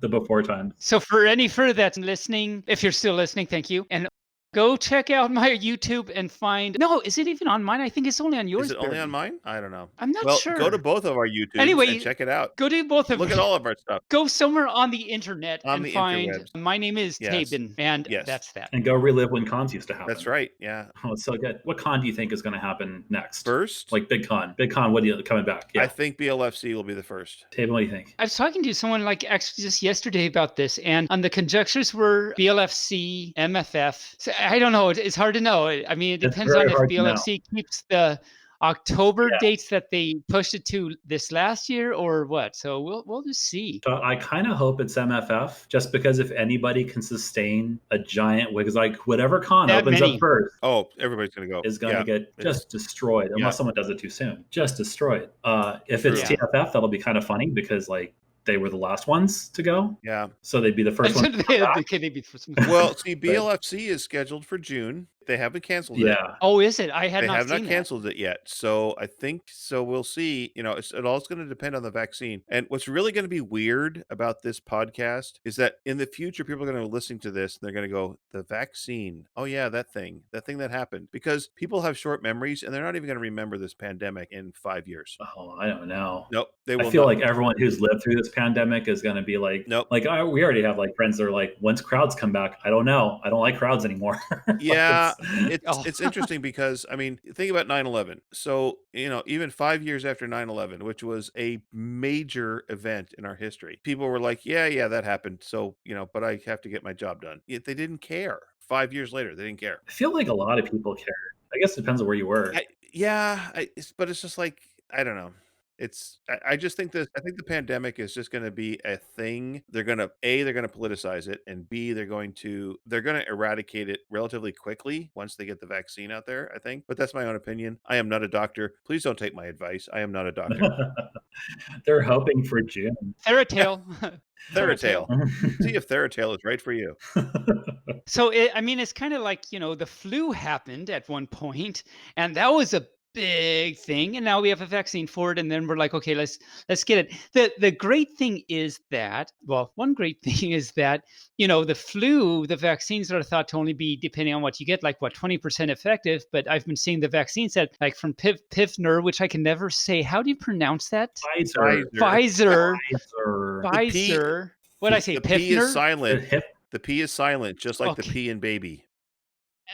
The before times. So for any further that's listening, if you're still listening, thank you. And go check out my YouTube and find. No, is it even on mine? I think it's only on yours. Is it only on Barely. mine? I don't know. I'm not Well, sure. go to both of our YouTubes Anyway, and check it out. Go to both of Look at all of our stuff. Go somewhere on the internet On and the find. interwebs. My name is Yes. Taebyn, and Yes. that's that. And go relive when cons used to happen. That's right. Yeah. Oh, it's so good. What con do you think is going to happen next? First, Like big con. Big con, what do you coming back? Yeah. I think BLFC will be the first. Taebyn, what do you think? I was talking to someone like actually just yesterday about this, and the conjectures were BLFC, MFF. So I don't know. It's hard to know. I mean, it It's depends very on if hard to know. BLFC keeps the October Yeah. dates that they pushed it to this last year or what. So we'll just see. So I kind of hope it's MFF, just because if anybody can sustain a giant, because like whatever con That opens many. up first Oh, everybody's going to go. is going to Yeah. get just destroyed, Yeah. unless someone does it too soon. Just destroyed. If it's True. TFF, that'll be kind of funny because like they were the last ones to go, Yeah. so they'd be the first ones. to come back. Okay, maybe for some- Well, see, BLFC is scheduled for June. They haven't canceled it. Yeah. Oh, is it? I had They not have seen not canceled it yet. So I think so. We'll see. You know, it all's going to depend on the vaccine. And what's really going to be weird about this podcast is that in the future, people are going to be listening to this and they're going to go, the vaccine. Oh, yeah, that thing that happened. Because people have short memories and they're not even going to remember this pandemic in 5 years. Oh, I don't know. Nope. They will I feel not. like everyone who's lived through this pandemic is going to be like, Nope. Like we already have like friends that are like, once crowds come back, I don't know. I don't like crowds anymore. Like, Yeah, Oh. it's interesting because I mean, think about 9/11. So, you know, even 5 years after 9/11, which was a major event in our history, people were like, yeah, that happened. So, you know, but I have to get my job done. Yet they didn't care. 5 years later, they didn't care. I feel like a lot of people care. I guess it depends on where you were. But it's just like I don't know. I just think I think the pandemic is just going to be a thing. They're going to politicize it, and B, they're going to eradicate it relatively quickly once they get the vaccine out there, I think. But that's my own opinion. I am not a doctor. Please don't take my advice. I am not a doctor. They're hoping for June. Theratal. Theratal. See if Theratal is right for you. So I mean, it's kind of like, you know, the flu happened at one point, and that was a big thing, and now we have a vaccine for it, and then we're like, okay, let's get it. The great thing is that, well, one great thing is that, you know, the flu, the vaccines are thought to only be, depending on what you get, like 20% effective. But I've been seeing the vaccines that, like from Pfizer, which I can never say. How do you pronounce that? Pfizer. Pfizer. Pfizer. Pfizer. What did I say? The P is Pfizer? silent. Hip. The P is silent, just like the Okay. P in baby.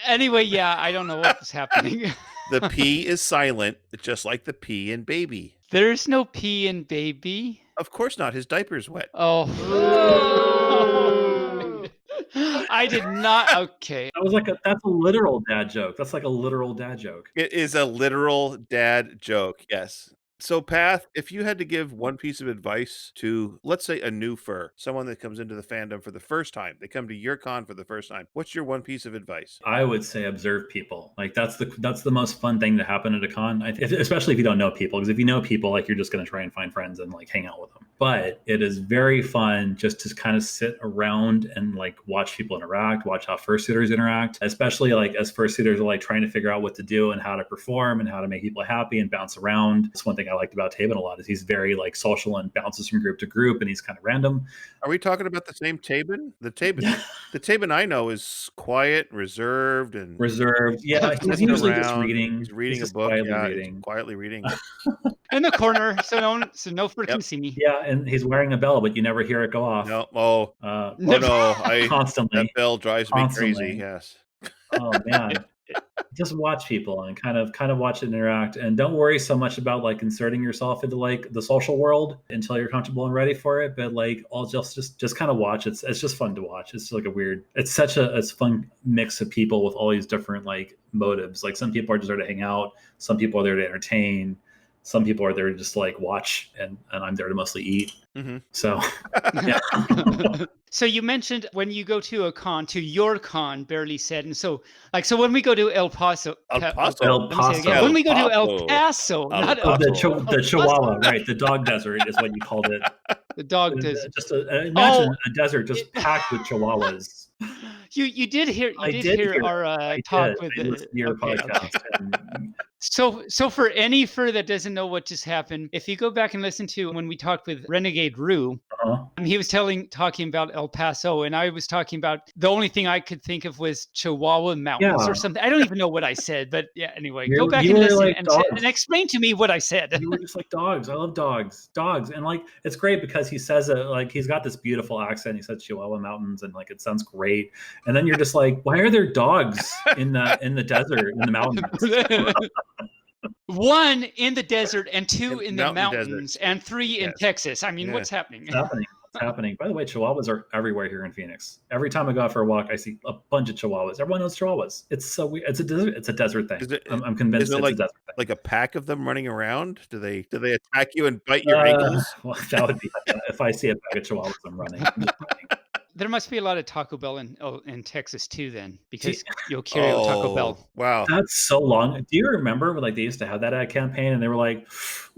Anyway, yeah, I don't know what was happening. The P is silent, just like the P in baby. There's no P in baby. Of course not. His diaper's wet. Oh. I did not. Okay. That's a literal dad joke. That's like a literal dad joke. It is a literal dad joke. Yes. So, Path, if you had to give one piece of advice to, let's say, a new fur, someone that comes into the fandom for the first time, they come to your con for the first time, what's your one piece of advice? I would say observe people. Like that's the most fun thing to happen at a con, especially if you don't know people. Because if you know people, like you're just going to try and find friends and like hang out with them. But it is very fun just to kind of sit around and like watch people interact, watch how fursuiters interact, especially like as fursuiters are like trying to figure out what to do and how to perform and how to make people happy and bounce around. That's one thing I liked about Taebyn a lot is he's very like social and bounces from group to group and he's kind of random. Are we talking about the same Taebyn? The Taebyn I know is quiet, reserved, and Yeah, he's sitting usually just around. reading. He's reading just a book. quietly Yeah, reading. he's quietly reading. In the corner, so no fur can see me. Yeah, and he's wearing a bell, but you never hear it go off. No, oh Never. no! Constantly. That bell drives me crazy. Yes. Oh man. Just watch people and kind of watch it interact, and don't worry so much about like inserting yourself into like the social world until you're comfortable and ready for it. But like, I'll just kind of watch. It's just fun to watch. It's like it's such a fun mix of people with all these different like motives. Like some people are just there to hang out, some people are there to entertain, some people are there to just like watch, and I'm there to mostly eat. Mm-hmm. So yeah. So you mentioned when you go to a con, to your con, Barely said, and so when we go to El Paso, El Paso. El let me say it again. Paso. when we go to Paso. El Paso, not El El, Paso. The Chihuahua, right? The dog desert is what you called it. the dog does. Just imagine a desert just packed with Chihuahuas. You did hear I did hear our I talk did. with I listened to your okay, podcast. okay. And So for any fur that doesn't know what just happened, if you go back and listen to when we talked with Renegade Rue, Uh-huh. he was talking about El Paso, and I was talking about the only thing I could think of was Chihuahua Mountains Yeah. or something. I don't even know what I said, but yeah. Anyway, go You back were and listen like and dogs. explain to me what I said. You were just like dogs. I love dogs, and like it's great because he says it like he's got this beautiful accent. He says Chihuahua Mountains, and like it sounds great. And then you're just like, why are there dogs in the desert in the mountains? One in the desert, and two in the mountain desert. mountains, and three in Yes. Texas. I mean, Yeah. what's happening? It's happening. It's happening. By the way, Chihuahuas are everywhere here in Phoenix. Every time I go out for a walk, I see a bunch of Chihuahuas. Everyone knows Chihuahuas. It's so weird. It's a desert. It's a desert thing. I'm convinced is it it's a desert thing. like a pack of them running around? Do they attack you and bite your ankles? Well, that would be if I see a pack of Chihuahuas, I'm running. I'm just running. There must be a lot of Taco Bell in Texas too, then, because you'll carry out Taco Bell. Wow. That's so long. Do you remember when like they used to have that ad campaign and they were like,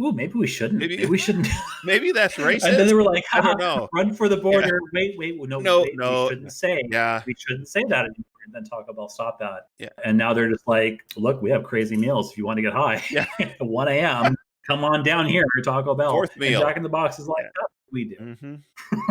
"Ooh, maybe we shouldn't. Maybe we shouldn't." Maybe that's racist. And then they were like, I don't know. Run for the border. Yeah. Wait, no, we shouldn't say. Yeah. We shouldn't say that anymore. And then Taco Bell stopped that. Yeah. And now they're just like, look, we have crazy meals if you want to get high. Yeah. At 1 a.m. Come on down here, Taco Bell. Fourth meal. And Jack in the Box is like, oh, we do. Mm-hmm.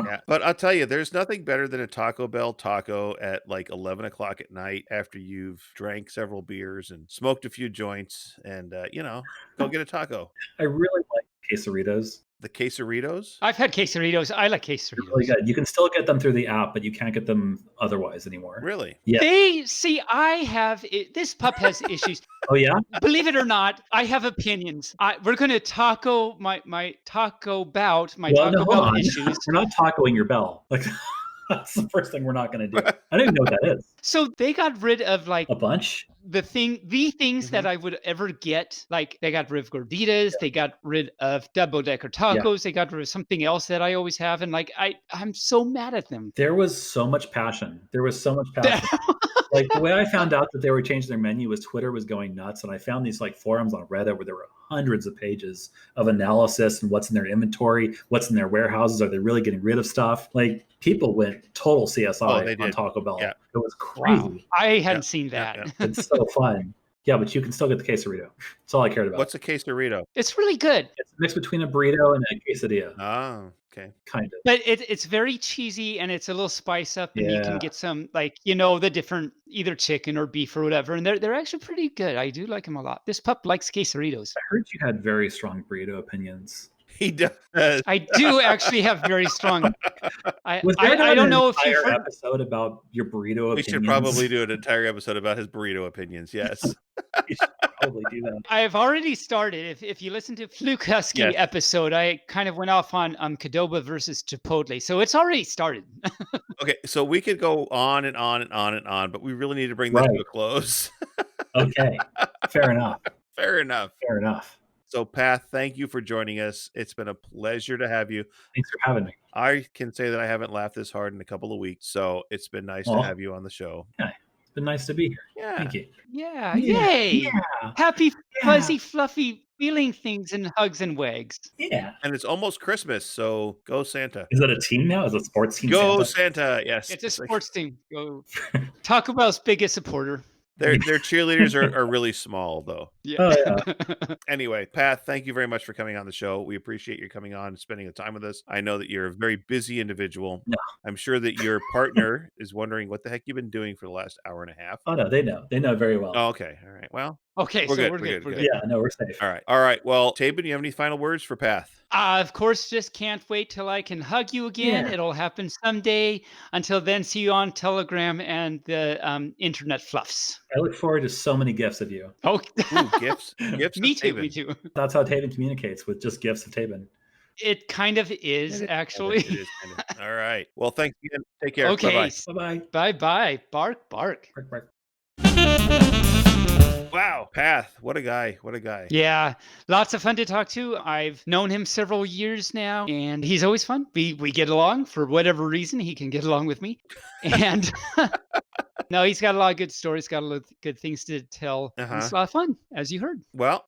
Yeah. But I'll tell you, there's nothing better than a Taco Bell taco at like 11 o'clock at night after you've drank several beers and smoked a few joints and, go get a taco. I really like quesaritos. The quesaritos? I've had quesaritos. I like quesaritos. They're really good. You can still get them through the app, but you can't get them otherwise anymore. Really? Yeah. This pup has issues. Oh yeah? Believe it or not, I have opinions. We're going to taco my taco bout, Taco Bell issues. We're not tacoing your bell. Like that's the first thing we're not going to do. I don't even know what that is. So they got rid of like a bunch. The things that I would ever get, like they got rid of gorditas, they got rid of double-decker tacos, they got rid of something else that I always have, and like I'm so mad at them. There was so much passion. Like the way I found out that they were changing their menu was Twitter was going nuts, and I found these like forums on Reddit where there were hundreds of pages of analysis and what's in their inventory, what's in their warehouses, are they really getting rid of stuff? Like people went total CSI on Taco Bell. Yeah. It was crazy. Wow. I hadn't seen that. Yeah. It's so fun. Yeah, but you can still get the quesarito. That's all I cared about. What's a quesarito? It's really good. It's a mix between a burrito and a quesadilla. Oh, okay. Kind of. But it's very cheesy and it's a little spice up, and you can get some the different either chicken or beef or whatever, and they're actually pretty good. I do like them a lot. This pup likes quesaritos. I heard you had very strong burrito opinions. He does. I do actually have very strong. I don't know if you've heard heard episode about your burrito opinions. We should probably do an entire episode about his burrito opinions. Yes. You should probably do that. I've already started. If you listen to Furcasting episode, I kind of went off on Qdoba versus Chipotle, so it's already started. Okay, so we could go on and on and on and on, but we really need to bring this to a close. Okay, fair enough. Fair enough. Fair enough. So, Path, thank you for joining us. It's been a pleasure to have you. Thanks for having me. I can say that I haven't laughed this hard in a couple of weeks, so it's been nice to have you on the show. Yeah, it's been nice to be here. Yeah. Thank you. Yeah. Yay. Yeah. Happy, fuzzy, fluffy feeling things and hugs and wags. Yeah. And it's almost Christmas, so go Santa. Is that a team now? Is it a sports team? Go Santa, yes. It's a sports team. Go. Taco Bell's biggest supporter. Their cheerleaders are really small, though. Yeah. Oh, yeah. Anyway, Path, thank you very much for coming on the show. We appreciate you coming on and spending the time with us. I know that you're a very busy individual. No. I'm sure that your partner is wondering what the heck you've been doing for the last hour and a half. Oh, no, they know. They know very well. Oh, okay. All right. Well, okay, we're so good. We're good. Yeah, no, we're safe. All right. All right. Well, Taebyn, you have any final words for Path? Of course, just can't wait till I can hug you again. Yeah. It'll happen someday. Until then, see you on Telegram and the internet fluffs. I look forward to so many gifs of you. Oh, Ooh, gifts. Gifts. me of too. Taebyn. Me too. That's how Taebyn communicates, with just gifs of Taebyn. It kind of is, actually. It is kind of. All right. Well, thanks again. Take care. Okay. Bye-bye. Bye-bye. Bye. Bark, bark. Bark, bark. Wow. Path. What a guy. What a guy. Yeah, lots of fun to talk to. I've known him several years now, and he's always fun. We get along for whatever reason. He can get along with me, and no, he's got a lot of good stories. Got a lot of good things to tell. Uh-huh. It's a lot of fun, as you heard. Well,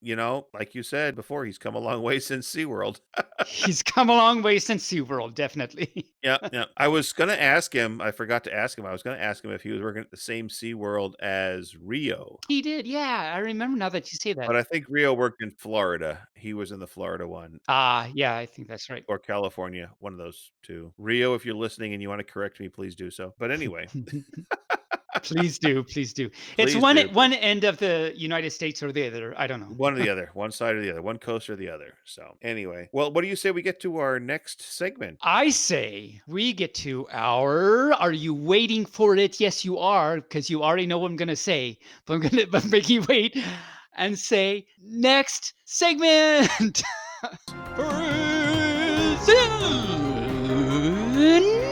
like you said before, he's come a long way since SeaWorld. He's come a long way since SeaWorld, definitely. Yeah. I was going to ask him. I forgot to ask him. I was going to ask him if he was working at the same SeaWorld as Rio. He did, yeah. I remember now that you say that. But I think Rio worked in Florida. He was in the Florida one. Yeah, I think that's right. Or California, one of those two. Rio, if you're listening and you want to correct me, please do so. But anyway, Please do, please do. It's please do. one end of the United States or the other. I don't know. One or the other, one side or the other, one coast or the other. So anyway, well, what do you say we get to our next segment? I say we get to our. Are you waiting for it? Yes, you are, because you already know what I'm gonna say. But I'm gonna make you wait and say next segment. The news.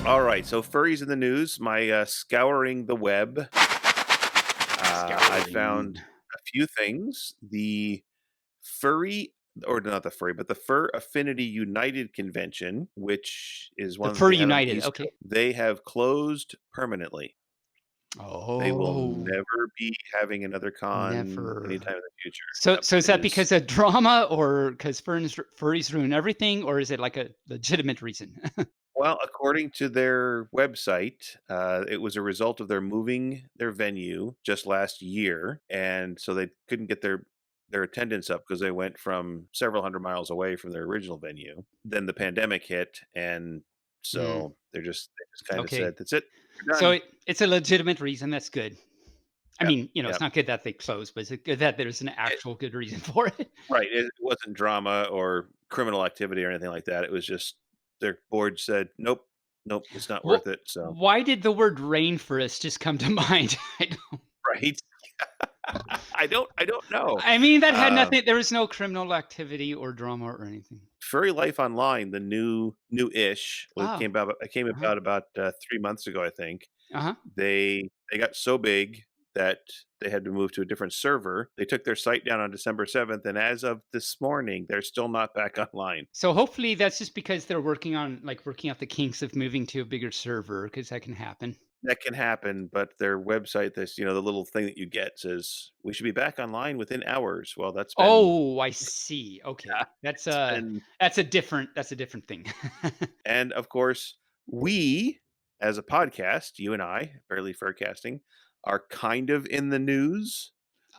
All right, so furries in the news. My scouring the web. I found a few things. The furry, or not the furry, but the Fur Affinity United Convention, which is one The that Furry they had on the United. East Okay. Coast, they have closed permanently. They will Oh, never be having another con never. anytime in the future. So, Yep, so is it that because of drama, or because furries ruin everything, or is it like a legitimate reason? Well, according to their website, it was a result of their moving their venue just last year, and so they couldn't get their attendance up because they went from several hundred miles away from their original venue. Then the pandemic hit, and so they just kind of Okay. said, "That's it, we're So done." it's a legitimate reason. That's good. I Yep, mean, it's yep. not good that they closed, but it's good that there's an actual good reason for it. Right. It wasn't drama or criminal activity or anything like that. It was just their board said, "Nope, nope, it's not Well, worth it." So why did the word rainforest just come to mind? right. I don't know. I mean, that had Uh, nothing. There was no criminal activity or drama or anything. Furry Life Online, the new-ish, Oh, came uh-huh. about 3 months ago, I think. Uh-huh. They got so big that they had to move to a different server. They took their site down on December 7th, and as of this morning, they're still not back online. So hopefully that's just because they're working out the kinks of moving to a bigger server, because that can happen. That can happen, but their website, this the little thing that you get says, "We should be back online within hours." Well, that's been Oh, I see. Okay. That's it's been that's a different thing. and of course, we as a podcast, you and I, Barely Furcasting, are kind of in the news.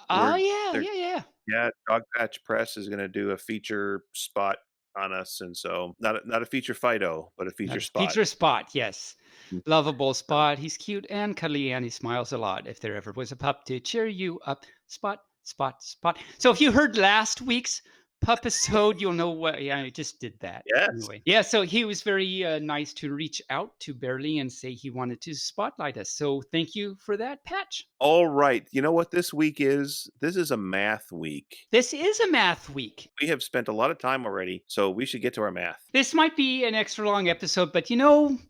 Oh, We're yeah, they're yeah, yeah. Yeah, Dogpatch Press is gonna do a feature spot on us, and so not a feature Fido, but a feature Not a spot. feature Spot, yes. Mm, Lovable so Spot. He's cute and cuddly, and he smiles a lot. If there ever was a pup to cheer you up, Spot, Spot, Spot. So if you heard last week's pupisode, you'll know what. Yeah, I just did that. yes. Anyway, yeah. So he was very nice to reach out to Barely and say he wanted to spotlight us. So thank you for that, Patch. All right. You know what this week is? This is a math week. This is a math week. We have spent a lot of time already, so we should get to our math. This might be an extra long episode, but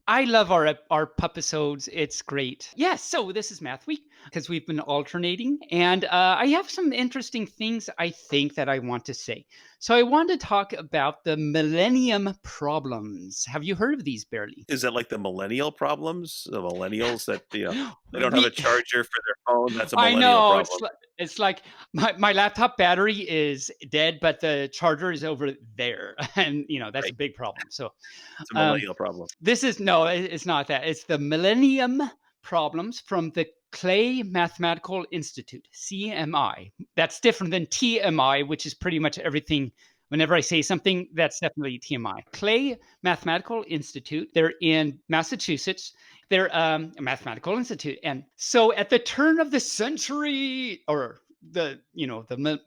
I love our pupisodes. It's great. Yes, so this is Math Week because we've been alternating, and I have some interesting things I think that I want to say. So I want to talk about the millennium problems. Have you heard of these, Barely? Is that like the millennial problems? The millennials that they don't have a charger for their phone. That's a I millennial know problem. it's like my laptop battery is dead, but the charger is over there, and that's a Right. big problem. So It's a um, millennial problem. this is no, it's not that. It's the millennium problems from the Clay Mathematical Institute, CMI. That's different than TMI, which is pretty much everything. Whenever I say something, that's definitely TMI. Clay Mathematical Institute. They're in Massachusetts. They're a mathematical institute, and so at the turn of the century, or the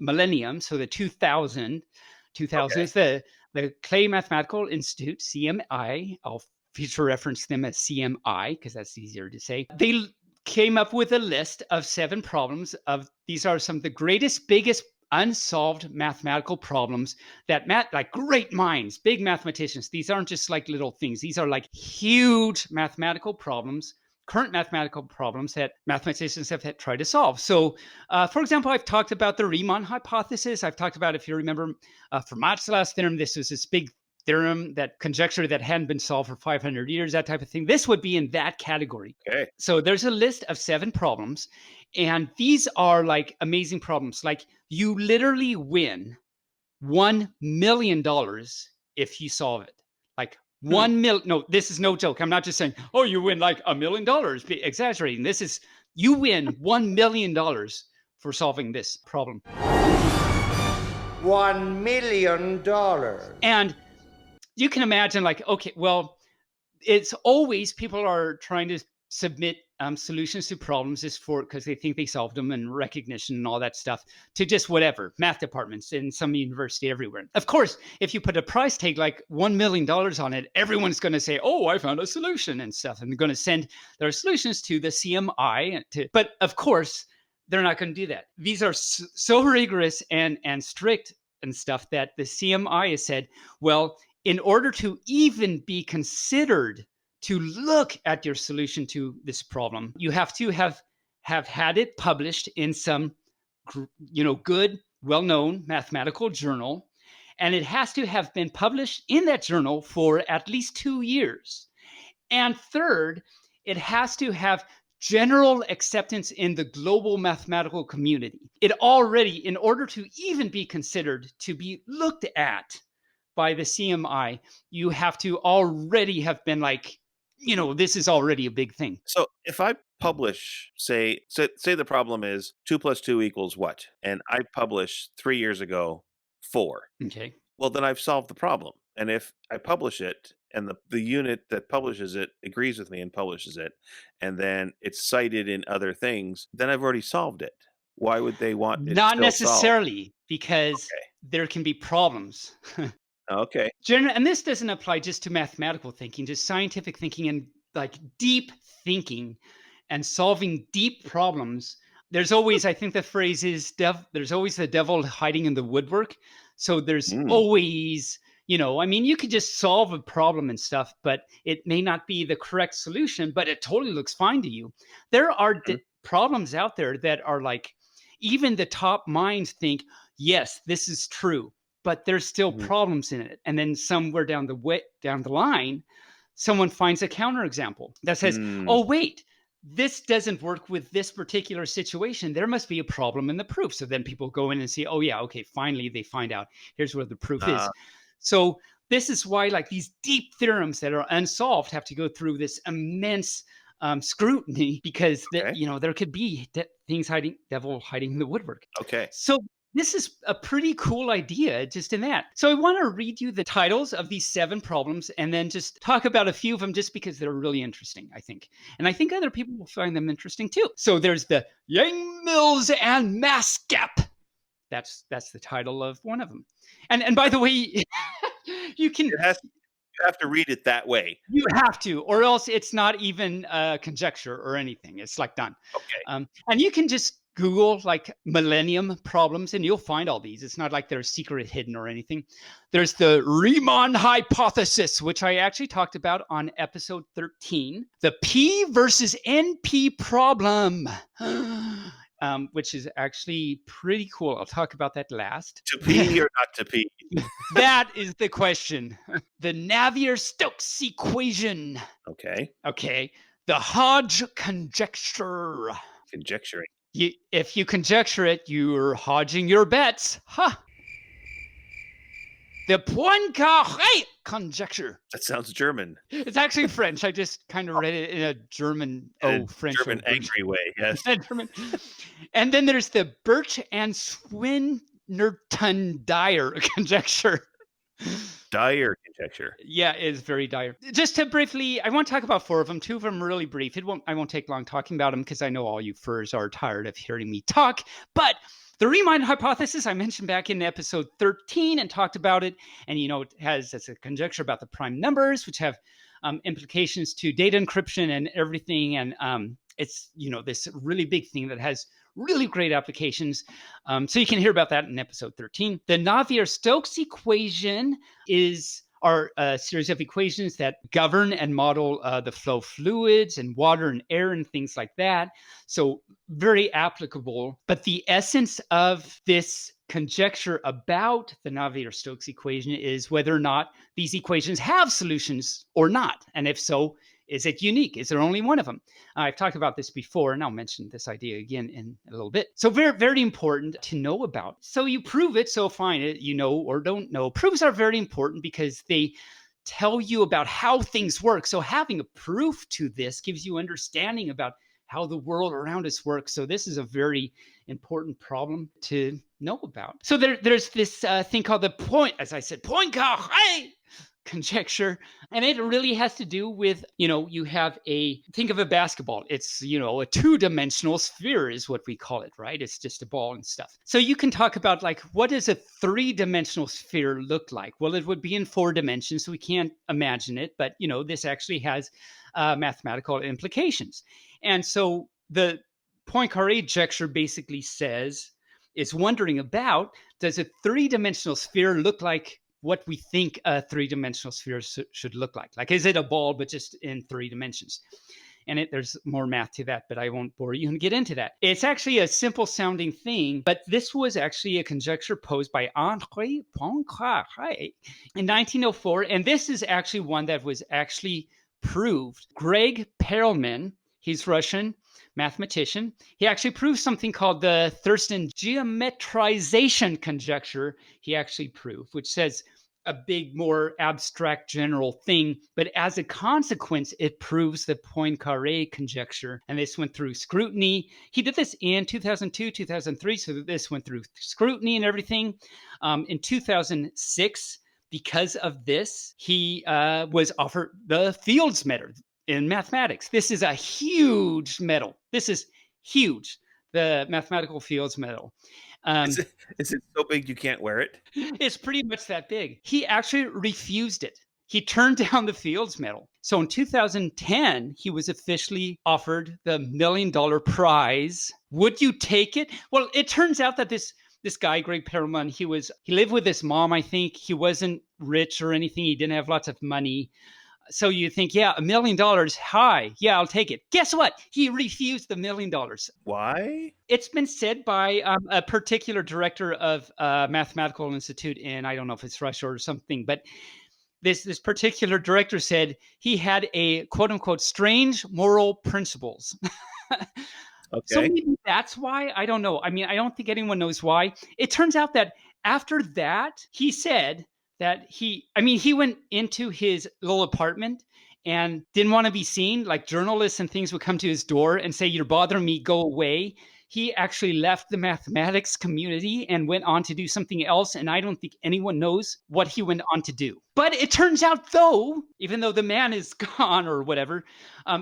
millennium, so the 2000 Okay. is the Clay Mathematical Institute, CMI. I'll feature reference them as CMI because that's easier to say. They came up with a list of 7 problems. These are some of the greatest, biggest unsolved mathematical problems that like great minds, big mathematicians. These aren't just like little things. These are like huge mathematical problems, current mathematical problems that mathematicians have tried to solve. So, for example, I've talked about the Riemann hypothesis. I've talked about, if you remember, Fermat's last theorem. This was this big theorem, that conjecture that hadn't been solved for 500 years, that type of thing. This would be in that category. Okay. So there's a list of 7 problems, and these are like amazing problems. Like you literally win $1 million if you solve it. Like No, this is no joke. I'm not just saying, oh, you win like $1 million, exaggerating. This is, you win $1 million for solving this problem. $1 million. And you can imagine, like, okay, well, it's always people are trying to submit solutions to problems just for because they think they solved them, and recognition and all that stuff, to just whatever math departments in some university everywhere. Of course, if you put a price tag like $1 million on it, everyone's going to say, oh, I found a solution and stuff, and they're going to send their solutions to the CMI. But of course, they're not going to do that. These are so rigorous and strict and stuff that the CMI has said, well, in order to even be considered to look at your solution to this problem, you have to have had it published in some, good, well-known mathematical journal, and it has to have been published in that journal for at least 2 years. And third, it has to have general acceptance in the global mathematical community. It already, in order to even be considered to be looked at by the CMI, you have to already have been like, this is already a big thing. So if I publish, say the problem is 2 + 2 = what? And I published 3 years ago 4. Okay. Well, then I've solved the problem. And if I publish it and the unit that publishes it agrees with me and publishes it, and then it's cited in other things, then I've already solved it. Why would they want it Not still necessarily, because Okay. there can be problems. solved? Okay. And this doesn't apply just to mathematical thinking, just scientific thinking and like deep thinking and solving deep problems. There's always, I think the phrase is, there's always the devil hiding in the woodwork. So there's always, you could just solve a problem and stuff, but it may not be the correct solution, but it totally looks fine to you. There are problems out there that are like, even the top minds think, yes, this is true, but there's still problems in it. And then somewhere down the line, someone finds a counterexample that says, oh, wait, this doesn't work with this particular situation. There must be a problem in the proof. So then people go in and see, oh, yeah, okay, finally they find out here's where the proof is. So this is why like these deep theorems that are unsolved have to go through this immense scrutiny, because there could be devil hiding in the woodwork. Okay. So this is a pretty cool idea just in that. So I want to read you the titles of these 7 problems and then just talk about a few of them just because they're really interesting, I think. And I think other people will find them interesting too. So there's the Yang Mills and Mass Gap. That's the title of one of them. And by the way, you have to read it that way. You have to, or else it's not even a conjecture or anything. It's like done. Okay. And you can just Google like millennium problems and you'll find all these. It's not like they're secret hidden or anything. There's the Riemann hypothesis, which I actually talked about on episode 13. The P versus NP problem, which is actually pretty cool. I'll talk about that last. To P or not to P? That is the question. The Navier-Stokes equation. Okay. Okay. The Hodge conjecture. Conjecturing. If you conjecture it, you're hodging your bets. The Poincare Conjecture. That sounds German. It's actually French. I just kind of read it in a German, French. German angry way, yes. And then there's the Birch and Swinnerton-Dyer Conjecture. Dire conjecture. Yeah, it's very dire. Just to briefly, I want to talk about 4 of them. 2 of them are really brief. I won't take long talking about them because I know all you furs are tired of hearing me talk. But the Riemann hypothesis I mentioned back in episode 13 and talked about it. And, it has a conjecture about the prime numbers, which have implications to data encryption and everything. And it's, this really big thing that has really great applications. So you can hear about that in episode 13. The Navier-Stokes equation are a series of equations that govern and model the flow of fluids and water and air and things like that. So very applicable. But the essence of this conjecture about the Navier-Stokes equation is whether or not these equations have solutions or not. And if so, is it unique? Is there only one of them? I've talked about this before, and I'll mention this idea again in a little bit. So very, very important to know about. So you prove it, so fine, or don't know. Proofs are very important because they tell you about how things work. So having a proof to this gives you understanding about how the world around us works. So this is a very important problem to know about. So there's this thing called the Poincare Conjecture, and it really has to do with, you have think of a basketball. It's, a two-dimensional sphere is what we call it, right? It's just a ball and stuff. So you can talk about, like, what does a three-dimensional sphere look like? Well, it would be in 4 dimensions, so we can't imagine it, but, this actually has mathematical implications. And so the Poincare conjecture basically is wondering about, does a three-dimensional sphere look like what we think a three-dimensional sphere should look like? Like, is it a ball, but just in 3 dimensions? And there's more math to that, but I won't bore you and get into that. It's actually a simple sounding thing, but this was actually a conjecture posed by André Poincare in 1904. And this is actually one that was actually proved. Greg Perelman, he's Russian mathematician. He actually proved something called the Thurston geometrization conjecture. He actually proved, which says a big, more abstract general thing, but as a consequence, it proves the Poincare conjecture. And this went through scrutiny. He did this in 2002, 2003, so this went through scrutiny and everything. In 2006, because of this, he was offered the Fields Medal in mathematics. This is a huge medal. This is huge, the Mathematical Fields Medal. Is it so big you can't wear it? It's pretty much that big. He actually refused it. He turned down the Fields Medal. So in 2010, he was officially offered the $1 million prize. Would you take it? Well, it turns out that this guy, Greg Perelman, he lived with his mom, I think. He wasn't rich or anything. He didn't have lots of money. So you think, yeah, $1 million, hi, yeah, I'll take it. Guess what? He refused the $1 million. Why? It's been said by a particular director of a mathematical institute in, I don't know if it's Russia or something, but this particular director said he had a quote unquote strange moral principles. Okay. So maybe that's why. I don't know. I mean, I don't think anyone knows why. It turns out that after that, he said that he went into his little apartment and didn't want to be seen. Like, journalists and things would come to his door and say, "You're bothering me, go away." He actually left the mathematics community and went on to do something else. And I don't think anyone knows what he went on to do. But it turns out, though, even though the man is gone or whatever,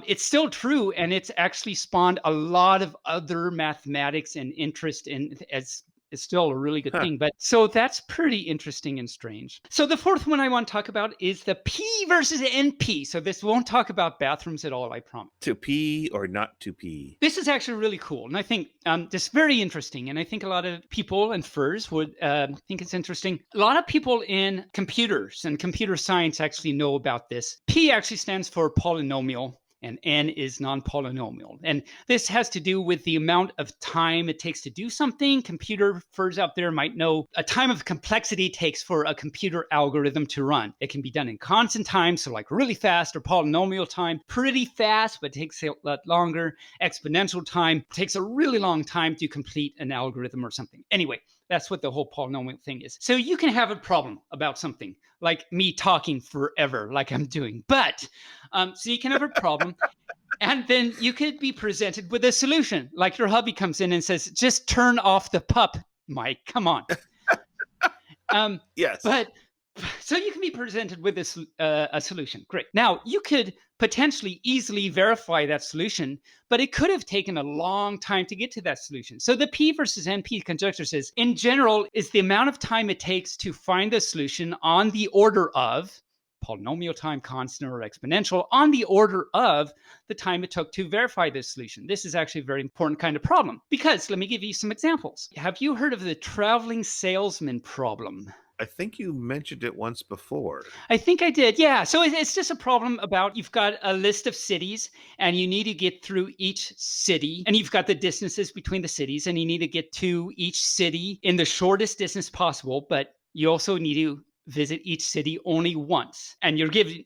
it's still true. And it's actually spawned a lot of other mathematics and interest in as it's still a really good thing. But so that's pretty interesting and strange. So the fourth one I want to talk about is the P versus NP. So this won't talk about bathrooms at all, I promise. To pee or not to pee? This is actually really cool. And I think this is very interesting. And I think a lot of people and furs would think it's interesting. A lot of people in computers and computer science actually know about this. P actually stands for polynomial, and N is non-polynomial. And this has to do with the amount of time it takes to do something. Computer furs out there might know a time of complexity takes for a computer algorithm to run. It can be done in constant time, so like really fast, or polynomial time, pretty fast, but takes a lot longer. Exponential time takes a really long time to complete an algorithm or something. Anyway, that's what the whole polynomial thing is. So you can have a problem about something, like me talking forever, like I'm doing. But, so you can have a problem, and then you could be presented with a solution. Like your hubby comes in and says, "Just turn off the pup, Mike, come on." Yes. But so you can be presented with a solution. Great. Now, you could potentially easily verify that solution, but it could have taken a long time to get to that solution. So the P versus NP conjecture says, in general, is the amount of time it takes to find a solution on the order of polynomial time, constant, or exponential, on the order of the time it took to verify this solution. This is actually a very important kind of problem, because let me give you some examples. Have you heard of the traveling salesman problem? I think you mentioned it once before. I think I did. Yeah. So it's just a problem about, you've got a list of cities and you need to get through each city, and you've got the distances between the cities, and you need to get to each city in the shortest distance possible. But you also need to visit each city only once. And you're given,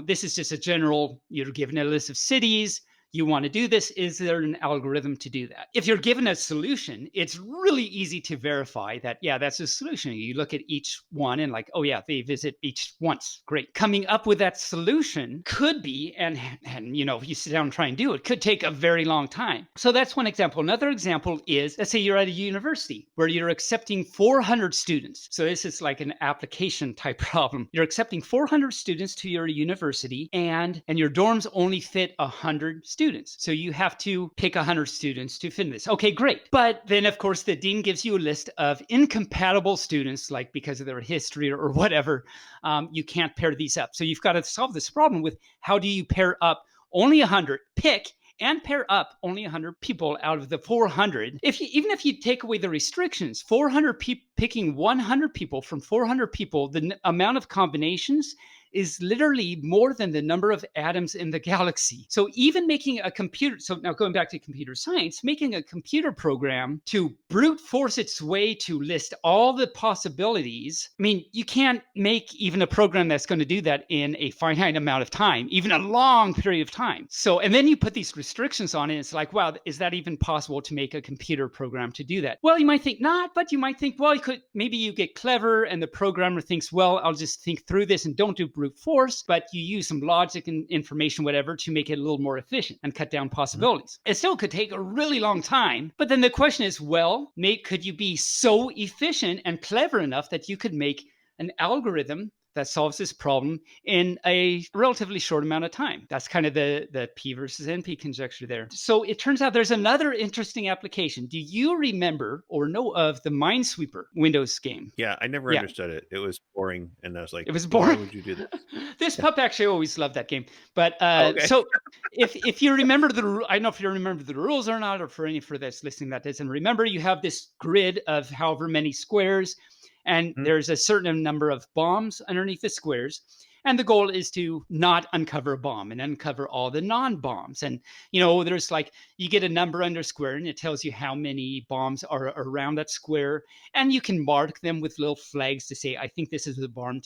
this is just a general, you're given a list of cities. you want to do this. Is there an algorithm to do that? If you're given a solution, it's really easy to verify that, yeah, that's a solution. You look at each one and like, oh yeah, they visit each once. Great. Coming up with that solution could be, and if you sit down and try and do it, could take a very long time. So that's one example. Another example is, let's say you're at a university where you're accepting 400 students. So this is like an application type problem. You're accepting 400 students to your university, and your dorms only fit 100 students. So you have to pick 100 students to fit in this. Okay, great. But then, of course, the dean gives you a list of incompatible students, like because of their history or whatever, you can't pair these up. So you've got to solve this problem with how do you pair up only 100, pick and pair up only 100 people out of the 400. Even if you take away the restrictions, 400 picking 100 people from 400 people, the amount of combinations is literally more than the number of atoms in the galaxy. So even making a computer, so now going back to computer science, making a computer program to brute force its way to list all the possibilities, I mean, you can't make even a program that's going to do that in a finite amount of time, even a long period of time. So, and then you put these restrictions on it, and it's like, wow, is that even possible to make a computer program to do that? Well, you might think not, but you might think, well, maybe you get clever and the programmer thinks, well, I'll just think through this and don't do brute force, but you use some logic and information, whatever, to make it a little more efficient and cut down possibilities. It still could take a really long time. But then the question is, well, could you be so efficient and clever enough that you could make an algorithm that solves this problem in a relatively short amount of time? That's kind of the P versus NP conjecture there. So it turns out there's another interesting application. Do you remember or know of the Minesweeper Windows game? Yeah, I never understood it. It was boring, and I was like, it was boring. Why would you do this? This pup actually always loved that game. But Okay. So if you remember I don't know if you remember the rules or not, or for any for this listening that doesn't remember, you have this grid of however many squares, and there's a certain number of bombs underneath the squares. And the goal is to not uncover a bomb and uncover all the non-bombs. And, there's like, you get a number under square and it tells you how many bombs are around that square. And you can mark them with little flags to say, I think this is a bomb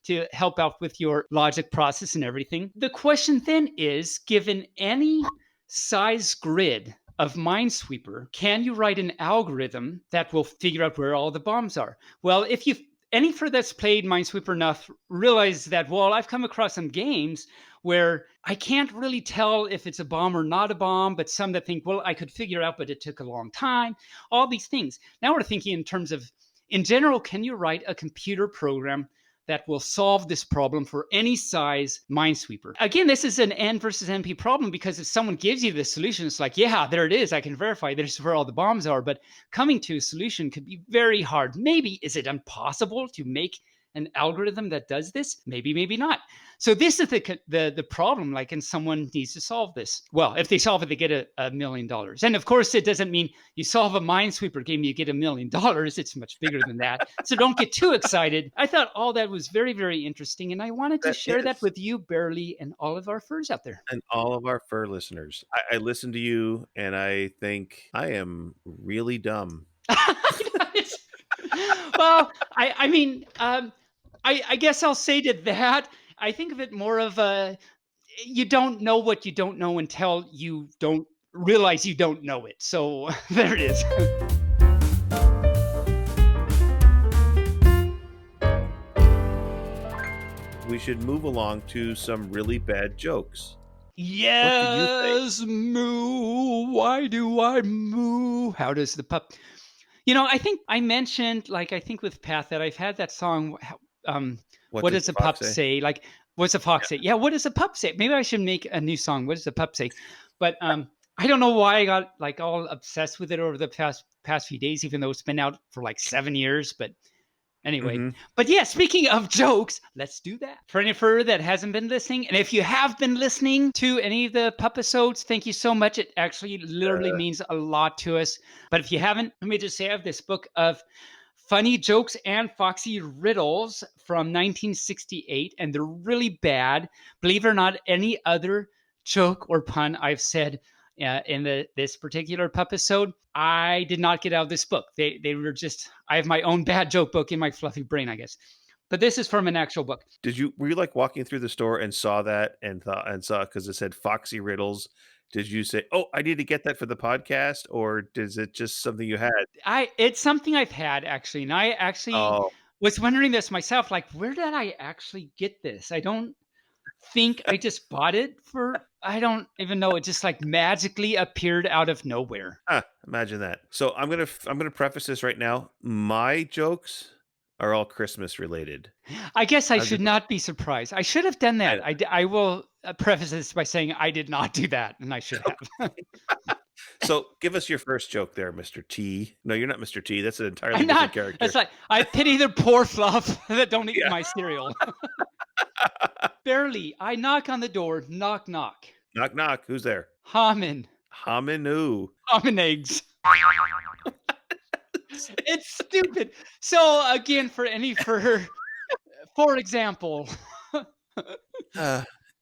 to help out with your logic process and everything. The question then is, given any size grid of Minesweeper, can you write an algorithm that will figure out where all the bombs are? Well, if any that's played Minesweeper enough realize that, well, I've come across some games where I can't really tell if it's a bomb or not a bomb, but some that think, well, I could figure out, but it took a long time, all these things. Now we're thinking in terms of, in general, can you write a computer program that will solve this problem for any size Minesweeper? Again, this is an N versus NP problem, because if someone gives you the solution, it's like, yeah, there it is. I can verify this is where all the bombs are. But coming to a solution could be very hard. Maybe, is it impossible to make an algorithm that does this? Maybe, maybe not. So this is the problem, like, and someone needs to solve this. Well, if they solve it, they get $1 million. And of course, it doesn't mean you solve a Minesweeper game, you get $1 million. It's much bigger than that. So don't get too excited. I thought all that was very, very interesting. And I wanted to share that with you, Barely, and all of our furs out there. And all of our fur listeners. I listen to you and I think I am really dumb. Well, I guess I'll say to that, I think of it more of you don't know what you don't know until you don't realize you don't know it. So there it is. We should move along to some really bad jokes. Yes, moo. Why do I moo? How does the pup? I think I mentioned, like, I think with Path that I've had that song. What does a pup say? Like, what's a fox say? Yeah, what does a pup say? Maybe I should make a new song. What does a pup say? But I don't know why I got like all obsessed with it over the past few days, even though it's been out for like 7 years. But anyway, But yeah, speaking of jokes, let's do that. For any fur that hasn't been listening, and if you have been listening to any of the pup episodes, thank you so much. It actually literally means a lot to us. But if you haven't, let me just say I have this book of funny jokes and foxy riddles from 1968, and they're really bad. Believe it or not, any other joke or pun I've said in this particular pup episode, I did not get out of this book. They were just, I have my own bad joke book in my fluffy brain, I guess. but this is from an actual book. Were you like walking through the store and saw that and saw because it said Foxy Riddles? Did you say, "Oh, I need to get that for the podcast," or is it just something you had? It's something I've had actually, and I actually Oh, was wondering this myself. Like, where did I actually get this? I don't think I just bought it for. I don't even know. It just like magically appeared out of nowhere. imagine that. So I'm gonna preface this right now. My jokes are all Christmas related. I guess I I'm should just not be surprised. I should have done I, that. I will preface this by saying I did not do that, and I should have. so give us your first joke there, Mr. T. No, you're not Mr. T. That's an entirely I'm different not. character. It's like I pity the poor fluff that don't eat Yeah. my cereal. Barely. I knock on the door. Knock, knock. Knock knock. Who's there? Hamen. Hominu. Hamen eggs. It's stupid. So again, for example,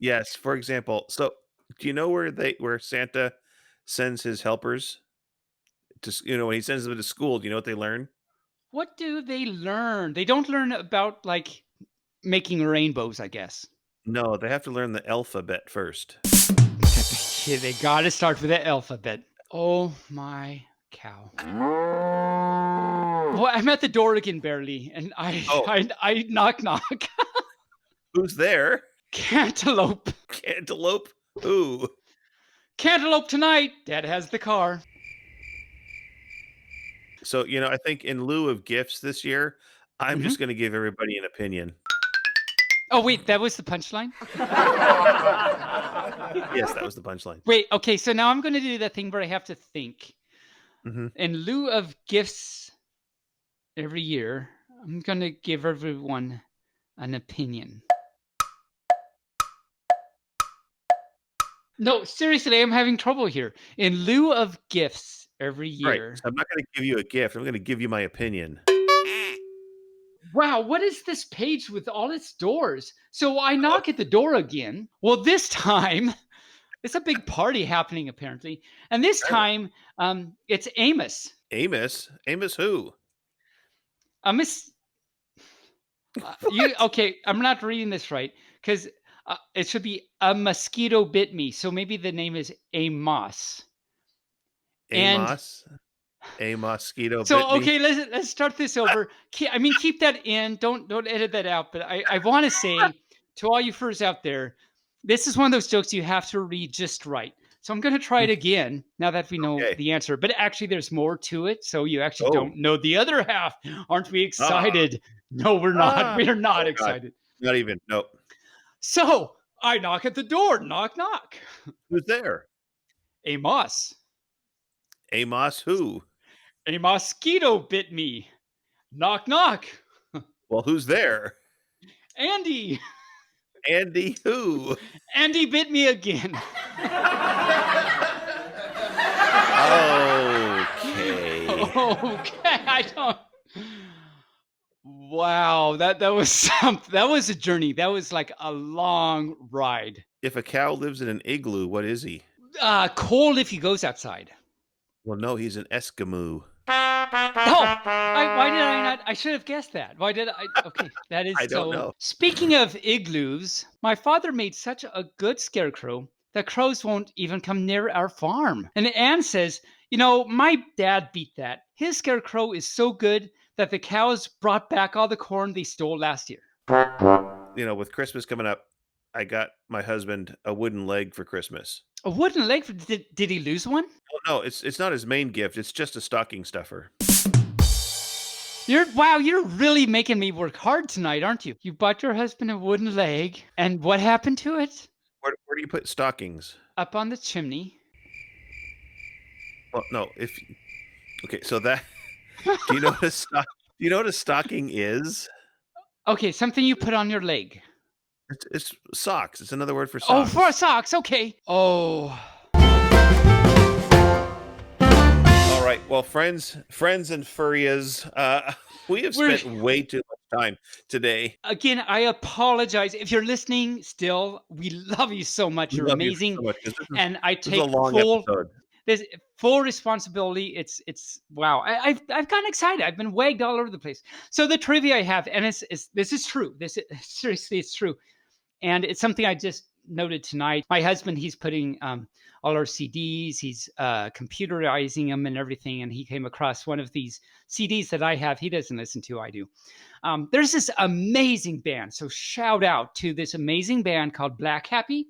Yes. For example, so do you know where Santa sends his helpers when he sends them to school? Do you know what they learn? what do they learn? They don't learn about like making rainbows, I guess. No, they have to learn the alphabet first. Yeah, they gotta start with the alphabet. Oh my cow. Well, I'm at the door again barely, and Oh. I knock knock. Who's there? Cantaloupe. Cantaloupe. Who? Cantaloupe tonight. Dad has the car. So I think in lieu of gifts this year, I'm just going to give everybody an opinion. Oh wait, that was the punchline? Yes, that was the punchline. Wait, okay, so now I'm gonna do that thing where I have to think. hmm In lieu of gifts every year, I'm gonna give everyone an opinion. No, seriously, I'm having trouble here. In lieu of gifts every year. Right. So I'm not going to give you a gift. I'm going to give you my opinion. Wow, what is this page with all its doors? So I knock at the door again. Well, this time it's a big party happening apparently, and this time it's Amos. Amos? Amos who? Miss. Okay? I'm not reading this right because it should be a mosquito bit me. So maybe the name is Amos. Amos? A mosquito So bit me? okay, let's start this over. Keep that in. Don't edit that out. But I want to say to all you furs out there, this is one of those jokes you have to read just right. So I'm going to try it again now that we know Okay. the answer. But actually, there's more to it. So you actually Oh. don't know the other half. Aren't we excited? No, we're not. We're not Oh, God. excited. Not even. Nope. So I knock at the door. Knock, knock. Who's there? Amos. Amos who? A mosquito bit me. Knock, knock. Well, who's there? Andy. Andy who? Andy bit me again. Okay. Okay, I don't. Wow, that was that was a journey. That was like a long ride. If a cow lives in an igloo, what is he? Cold if he goes outside. Well, no, he's an Eskimo. Oh, why did I not? I should have guessed that. Why did I? Okay, that is I don't know. Speaking of igloos, my father made such a good scarecrow that crows won't even come near our farm. And Anne says, my dad beat that. His scarecrow is so good that the cows brought back all the corn they stole last year. With Christmas coming up, I got my husband a wooden leg for Christmas. A wooden leg? Did he lose one? Oh, no, it's not his main gift. It's just a stocking stuffer. You're really making me work hard tonight, aren't you? You bought your husband a wooden leg, and what happened to it? Where do you put stockings? Up on the chimney. Well, no. Okay, so that. Do you know what a stocking is? Okay, something you put on your leg. It's socks. It's another word for Oh, socks. for socks. Okay. Oh. All right. Well, friends and furrias, we have spent way too much time today. Again, I apologize. If you're listening still, we love you so much. You're Love you amazing. so much, 'cause And I this is take a long full episode. this full responsibility. It's wow. I've gotten excited. I've been wagged all over the place. So the trivia I have, and this is true. This is seriously, it's true. And it's something I just noted tonight. My husband, he's putting all our CDs, he's computerizing them and everything. And he came across one of these CDs that I have. He doesn't listen to, I do. There's this amazing band. So shout out to this amazing band called Black Happy.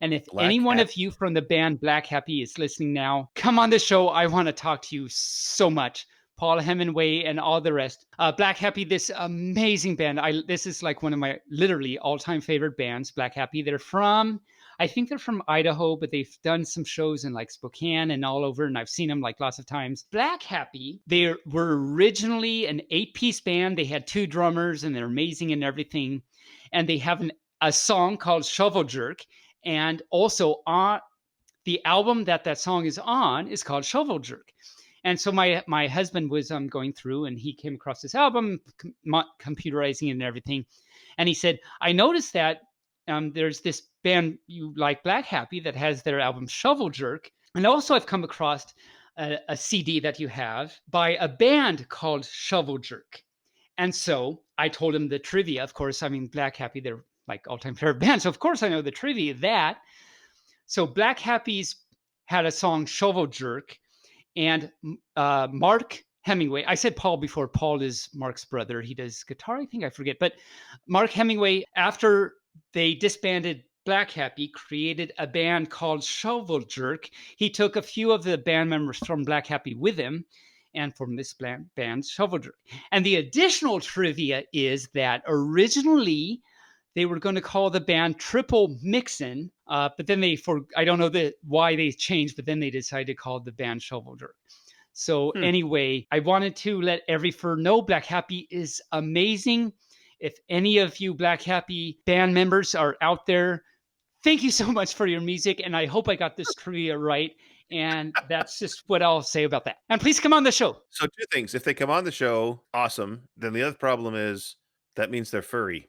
And if Black any one Happy. of you from the band Black Happy is listening now, come on the show. I want to talk to you so much. Paul Hemingway and all the rest. Black Happy, this amazing band. This is like one of my literally all-time favorite bands, Black Happy. I think they're from Idaho, but they've done some shows in like Spokane and all over, and I've seen them like lots of times. Black Happy, they were originally an 8-piece band. They had 2 drummers, and they're amazing and everything. And they have a song called Shovel Jerk, and also on the album that song is on is called Shovel Jerk. And so my husband was going through, and he came across this album, computerizing it and everything. And he said, I noticed that there's this band you like, Black Happy, that has their album Shovel Jerk. And also I've come across a CD that you have by a band called Shovel Jerk. And so I told him the trivia. Of course, I mean, Black Happy, they're like all-time favorite band. So of course I know the trivia of that. So Black Happy's had a song, Shovel Jerk. And Mark Hemingway, I said Paul before. Paul is Mark's brother. He does guitar, I think, I forget. But Mark Hemingway, after they disbanded Black Happy, created a band called Shovel Jerk. He took a few of the band members from Black Happy with him, and from this band, Shovel Jerk. And the additional trivia is that originally they were going to call the band Triple Mixin', but then I don't know why they changed, but then they decided to call the band Shovel Jerk. So anyway, I wanted to let every fur know Black Happy is amazing. If any of you Black Happy band members are out there, thank you so much for your music. And I hope I got this trivia right. And that's just what I'll say about that. And please come on the show. So 2 things. If they come on the show, awesome. Then the other problem is that means they're furry.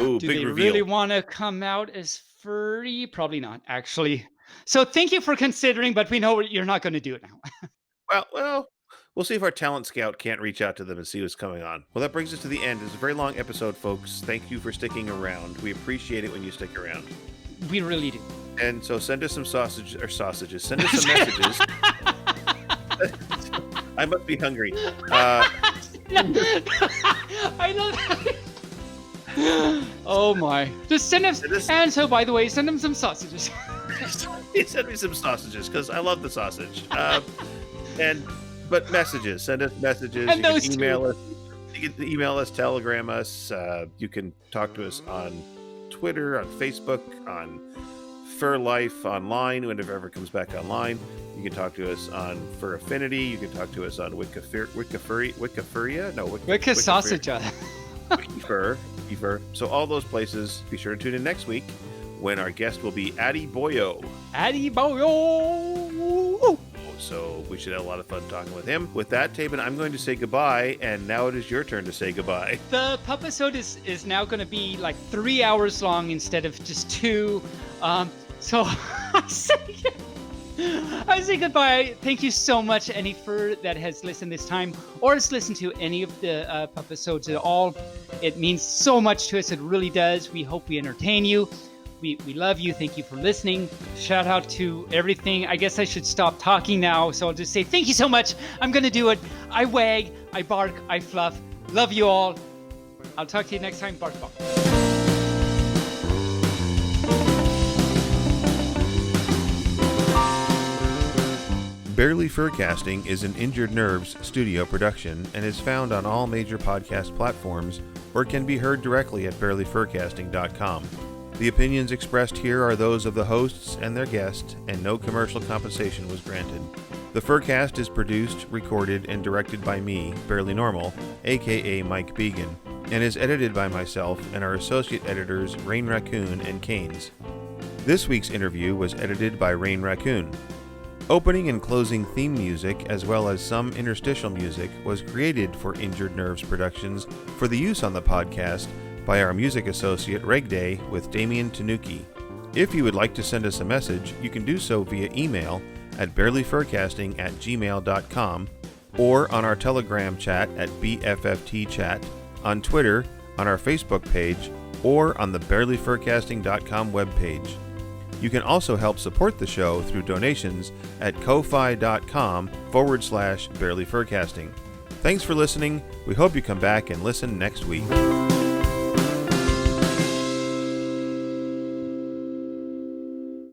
Ooh, Do big they reveal. really want to come out as furry? Probably not, actually. So thank you for considering, but we know you're not going to do it now. Well, we'll see if our talent scout can't reach out to them and see what's coming on. Well, that brings us to the end. It's a very long episode, folks. Thank you for sticking around. We appreciate it when you stick around. We really do. And so send us some sausages. Send us some messages. I must be hungry. I know that. Oh my. Just send us. And so, by the way, send them some sausages. Send me some sausages because I love the sausage. But messages. Send us messages. And you those can email us. You can email us, telegram us. You can talk to us on Twitter, on Facebook, on Fur Life online, whenever it ever comes back online. You can talk to us on Fur Affinity. You can talk to us on Wikifuria? No, Wikisausager. Wikifur. So all those places, be sure to tune in next week when our guest will be Addy Boyo. Addy Boyo. So we should have a lot of fun talking with him. With that, Taebyn, I'm going to say goodbye, and now it is your turn to say goodbye. The pupisode is now going to be like 3 hours long instead of just 2. So I say goodbye. Thank you so much, any fur that has listened this time or has listened to any of the pupisodes at all. It means so much to us. It really does. We hope we entertain you. We love you. Thank you for listening. Shout out to everything. I guess I should stop talking now. So I'll just say thank you so much. I'm going to do it. I wag, I bark, I fluff. Love you all. I'll talk to you next time. Bark, bark. Barely Furcasting is an Injured Nerves studio production and is found on all major podcast platforms or can be heard directly at barelyfurcasting.com. The opinions expressed here are those of the hosts and their guests, and no commercial compensation was granted. The Furcast is produced, recorded, and directed by me, Barely Normal, aka Mike Began, and is edited by myself and our associate editors Rain Raccoon and Canes. This week's interview was edited by Rain Raccoon. Opening and closing theme music, as well as some interstitial music, was created for Injured Nerves Productions for the use on the podcast by our music associate Reg Day with Damian Tanuki. If you would like to send us a message, you can do so via email at barelyfurcasting@gmail.com or on our Telegram chat at BFFTchat, on Twitter, on our Facebook page, or on the barelyfurcasting.com webpage. You can also help support the show through donations at ko-fi.com/barelyfurcasting. Thanks for listening. We hope you come back and listen next week.